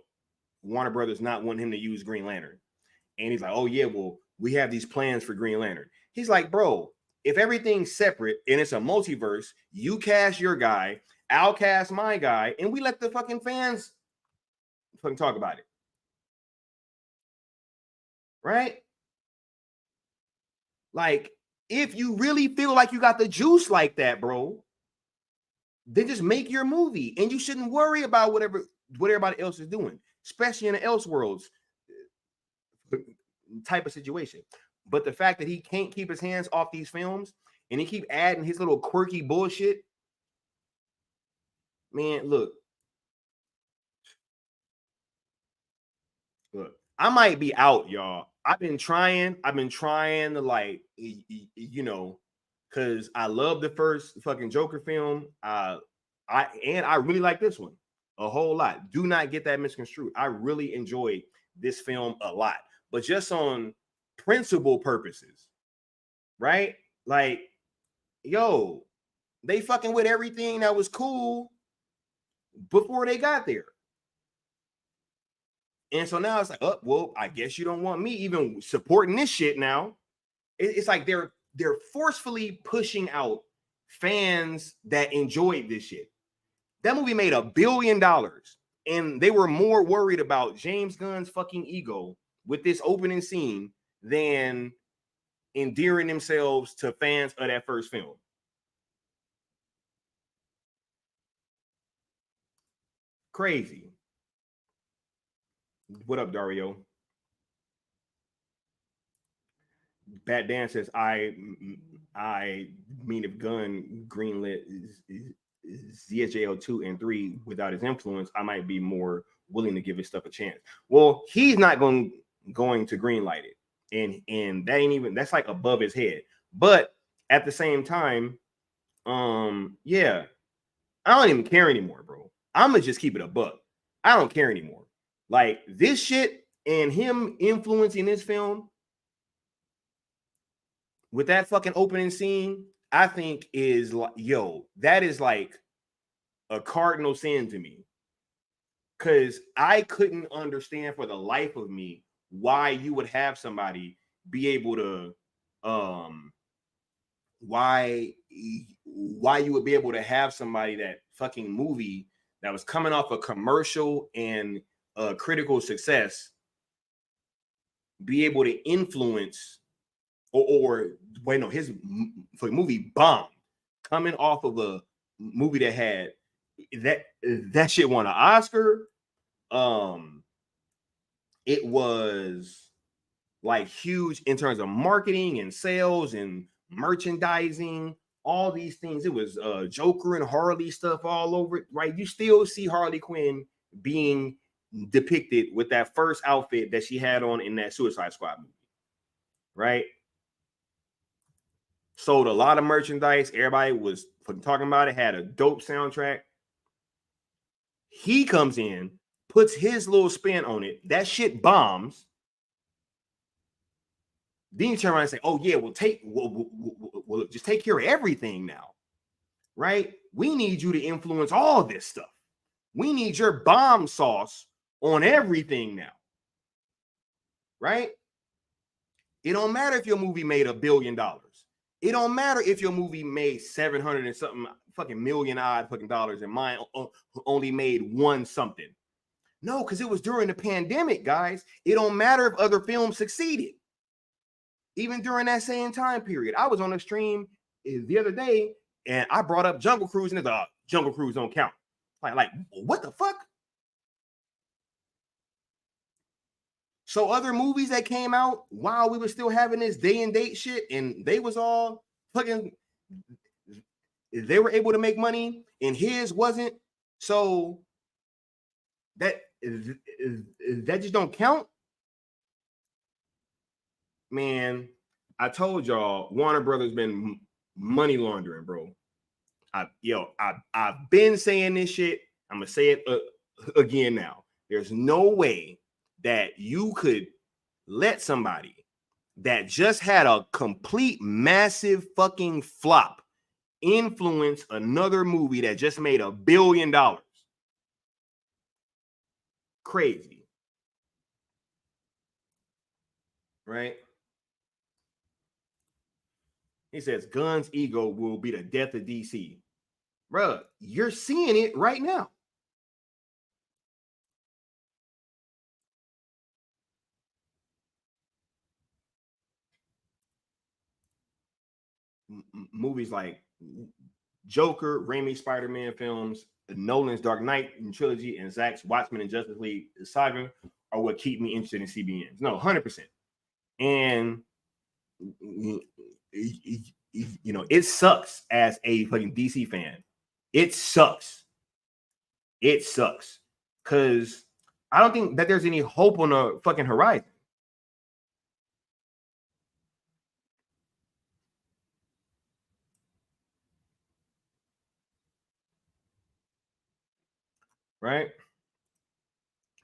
Warner Brothers not wanting him to use Green Lantern. And he's like, oh, yeah, well, we have these plans for Green Lantern. He's like, bro, if everything's separate and it's a multiverse, you cast your guy, I'll cast my guy, and we let the fucking fans fucking talk about it. Right? Like, if you really feel like you got the juice like that, bro, then just make your movie. And you shouldn't worry about what everybody else is doing, especially in the Elseworlds type of situation. But the fact that he can't keep his hands off these films and he keep adding his little quirky bullshit, man, look, I might be out, y'all. I've been trying to, like, you know, because I love the first fucking Joker film. I really like this one a whole lot. Do not get that misconstrued. I really enjoyed this film a lot, but just on principle purposes, right? Like, yo, they fucking with everything that was cool before they got there. And so now it's like, oh, well, I guess you don't want me even supporting this shit now. It's like they're forcefully pushing out fans that enjoyed this shit. That movie made $1 billion, and they were more worried about James Gunn's fucking ego with this opening scene than endearing themselves to fans of that first film. Crazy. What up, Dario? Bat Dan says, I mean, if Gunn greenlit ZSJL 2 and 3 without his influence, I might be more willing to give his stuff a chance. Well, he's not going to greenlight it. And that ain't even, that's like above his head. But at the same time, yeah, I don't even care anymore, bro. I'm gonna just keep it a buck. I don't care anymore. Like, this shit and him influencing this film with that fucking opening scene, I think is like, yo, that is like a cardinal sin to me. Because I couldn't understand for the life of me why you would have somebody be able to, why you would be able to have somebody, that fucking movie that was coming off a commercial and critical success, be able to influence or wait, no, his movie bombed coming off of a movie that had that shit won an Oscar. It was like huge in terms of marketing and sales and merchandising, all these things. It was Joker and Harley stuff all over it, right? You still see Harley Quinn being depicted with that first outfit that she had on in that Suicide Squad movie, right? Sold a lot of merchandise. Everybody was talking about it, had a dope soundtrack. He comes in, puts his little spin on it. That shit bombs. Then you turn around and say, oh, yeah, we'll just take care of everything now, right? We need you to influence all this stuff. We need your bomb sauce on everything now, right? It don't matter if your movie made $1 billion. It don't matter if your movie made 700 and something fucking million odd fucking dollars and mine only made one something. No, because it was during the pandemic, guys. It don't matter if other films succeeded. Even during that same time period. I was on a stream the other day and I brought up Jungle Cruise, and it's Jungle Cruise don't count. Like, what the fuck? So other movies that came out while we were still having this day and date shit, and they was all fucking, they were able to make money and his wasn't. So that just don't count. Man, I told y'all Warner Brothers been money laundering, bro. I've been saying this shit. I'm gonna say it again now. There's no way that you could let somebody that just had a complete massive fucking flop influence another movie that just made $1 billion? Crazy. Right? He says Gunn's ego will be the death of DC. Bruh, you're seeing it right now. Movies like Joker, Raimi Spider-Man films, Nolan's Dark Knight trilogy, and Zack's Watchmen and Justice League saga are what keep me interested in CBNs. No, 100%. And you know, it sucks as a fucking DC fan. It sucks. It sucks. Because I don't think that there's any hope on the fucking horizon. Right?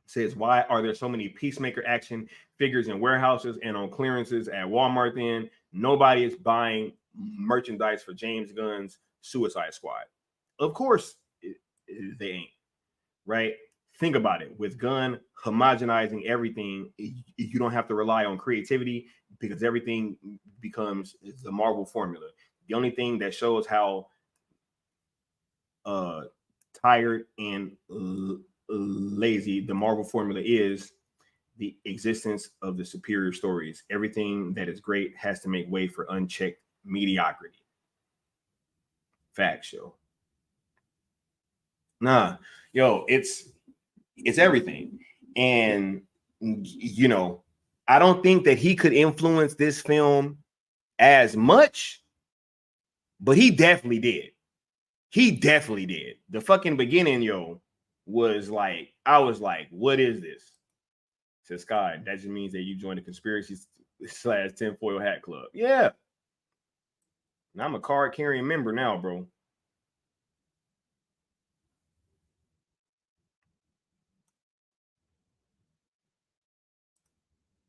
Says, why are there so many Peacemaker action figures in warehouses and on clearances at Walmart then? Nobody is buying merchandise for James Gunn's Suicide Squad. Of course they ain't, right? Think about it. With Gunn homogenizing everything, you don't have to rely on creativity because everything becomes the Marvel formula. The only thing that shows how tired and lazy the Marvel formula is the existence of the superior stories. Everything that is great has to make way for unchecked mediocrity. Fact show. Nah, yo, it's everything. And you know, I don't think that he could influence this film as much, but he definitely did. He definitely did. The fucking beginning, yo, was like, I was like, what is this? Says Sky, that just means that you joined the conspiracy / tinfoil hat club. Yeah. And I'm a card carrying member now, bro.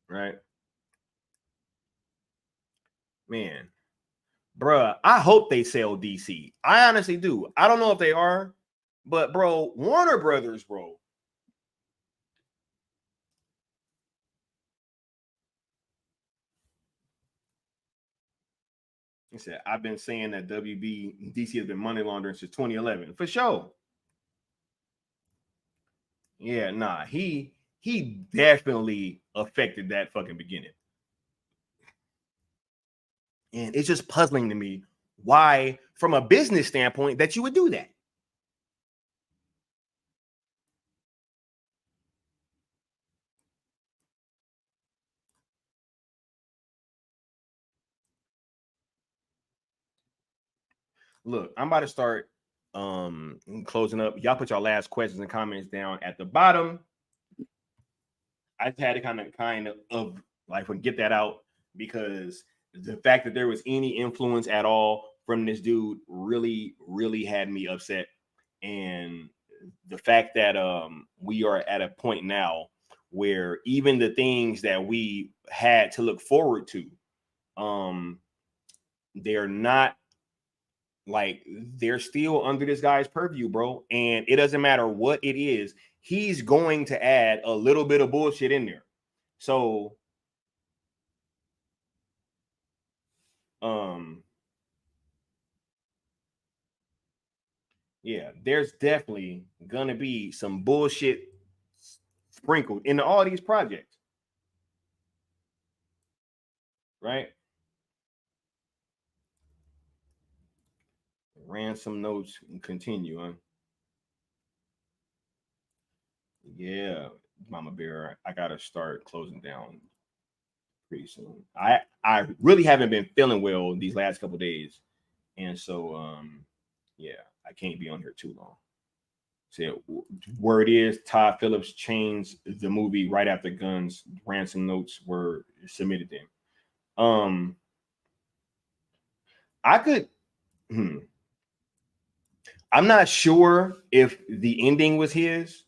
Right? Man. Bruh, I hope they sell DC. I honestly do. I don't know if they are, but bro, Warner Brothers, bro. He said, I've been saying that WB DC has been money laundering since 2011. For sure. Yeah, nah, he definitely affected that fucking beginning. And it's just puzzling to me why, from a business standpoint, that you would do that. Look, I'm about to start closing up. Y'all put your last questions and comments down at the bottom. I had to kind of like get that out because the fact that there was any influence at all from this dude really had me upset. And the fact that we are at a point now where even the things that we had to look forward to, they're not, like, they're still under this guy's purview, bro. And it doesn't matter what it is, he's going to add a little bit of bullshit in there. So yeah, there's definitely gonna be some bullshit sprinkled into all these projects, right? Ransom notes and continue, huh? Yeah, Mama Bear, I gotta start closing down pretty soon. I really haven't been feeling well these last couple days, and so yeah, I can't be on here too long. So word is Todd Phillips changed the movie right after Gunn's ransom notes were submitted to him. I could. I'm not sure if the ending was his.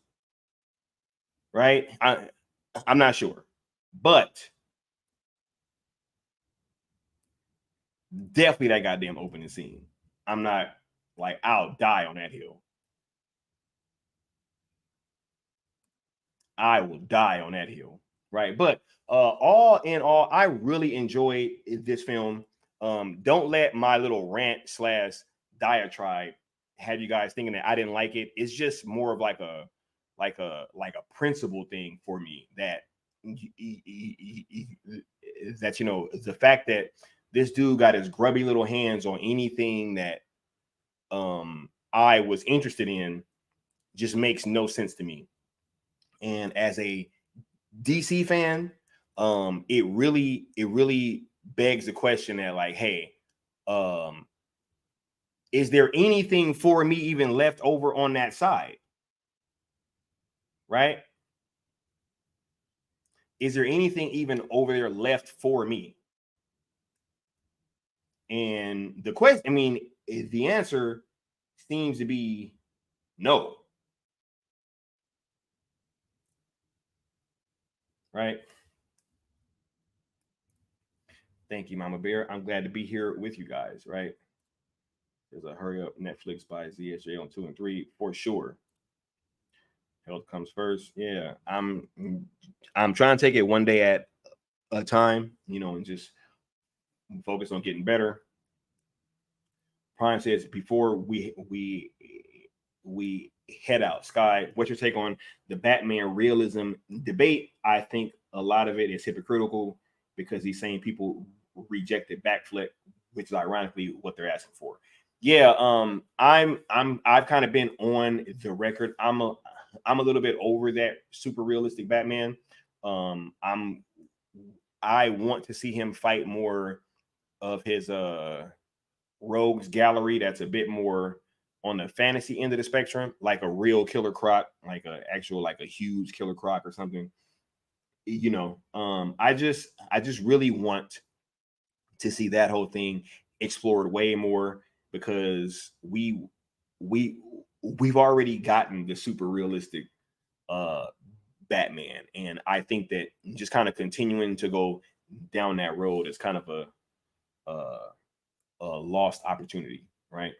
Right? I'm not sure, but definitely that goddamn opening scene. I'm not like, I'll die on that hill. I will die on that hill, right? But all in all, I really enjoyed this film. Don't let my little rant / diatribe have you guys thinking that I didn't like it. It's just more of like a principle thing for me, that that, you know, the fact that this dude got his grubby little hands on anything that I was interested in just makes no sense to me. And as a DC fan, it really begs the question that, like, hey, is there anything for me even left over on that side? Right? Is there anything even over there left for me? And the question, I mean, the answer seems to be no. Right? Thank you, Mama Bear. I'm glad to be here with you guys, right? There's a Hurry Up Netflix by ZSJ on 2 and 3 for sure. Health comes first. Yeah, I'm trying to take it one day at a time, you know, and just focus on getting better. Prime says, before we head out, Sky, what's your take on the Batman realism debate? I think a lot of it is hypocritical because he's saying people rejected Batfleck, which is ironically what they're asking for. Yeah, I've kind of been on the record. I'm a little bit over that super realistic Batman. I want to see him fight more of his rogues gallery that's a bit more on the fantasy end of the spectrum, like a real Killer Croc, like a huge Killer Croc or something. You know, I just really want to see that whole thing explored way more, because we've already gotten the super realistic Batman, and I think that just kind of continuing to go down that road is kind of a lost opportunity, right?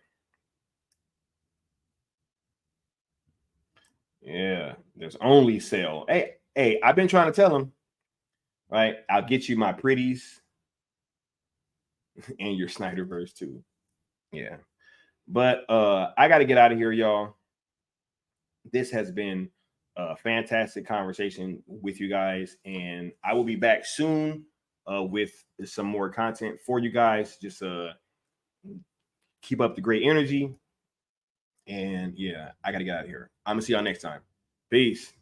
Yeah, there's only Cell. Hey, I've been trying to tell him, right? I'll get you my pretties and your Snyderverse too. Yeah. But I got to get out of here, y'all. This has been a fantastic conversation with you guys, and I will be back soon with some more content for you guys. Just keep up the great energy. And yeah, I got to get out of here. I'm going to see y'all next time. Peace.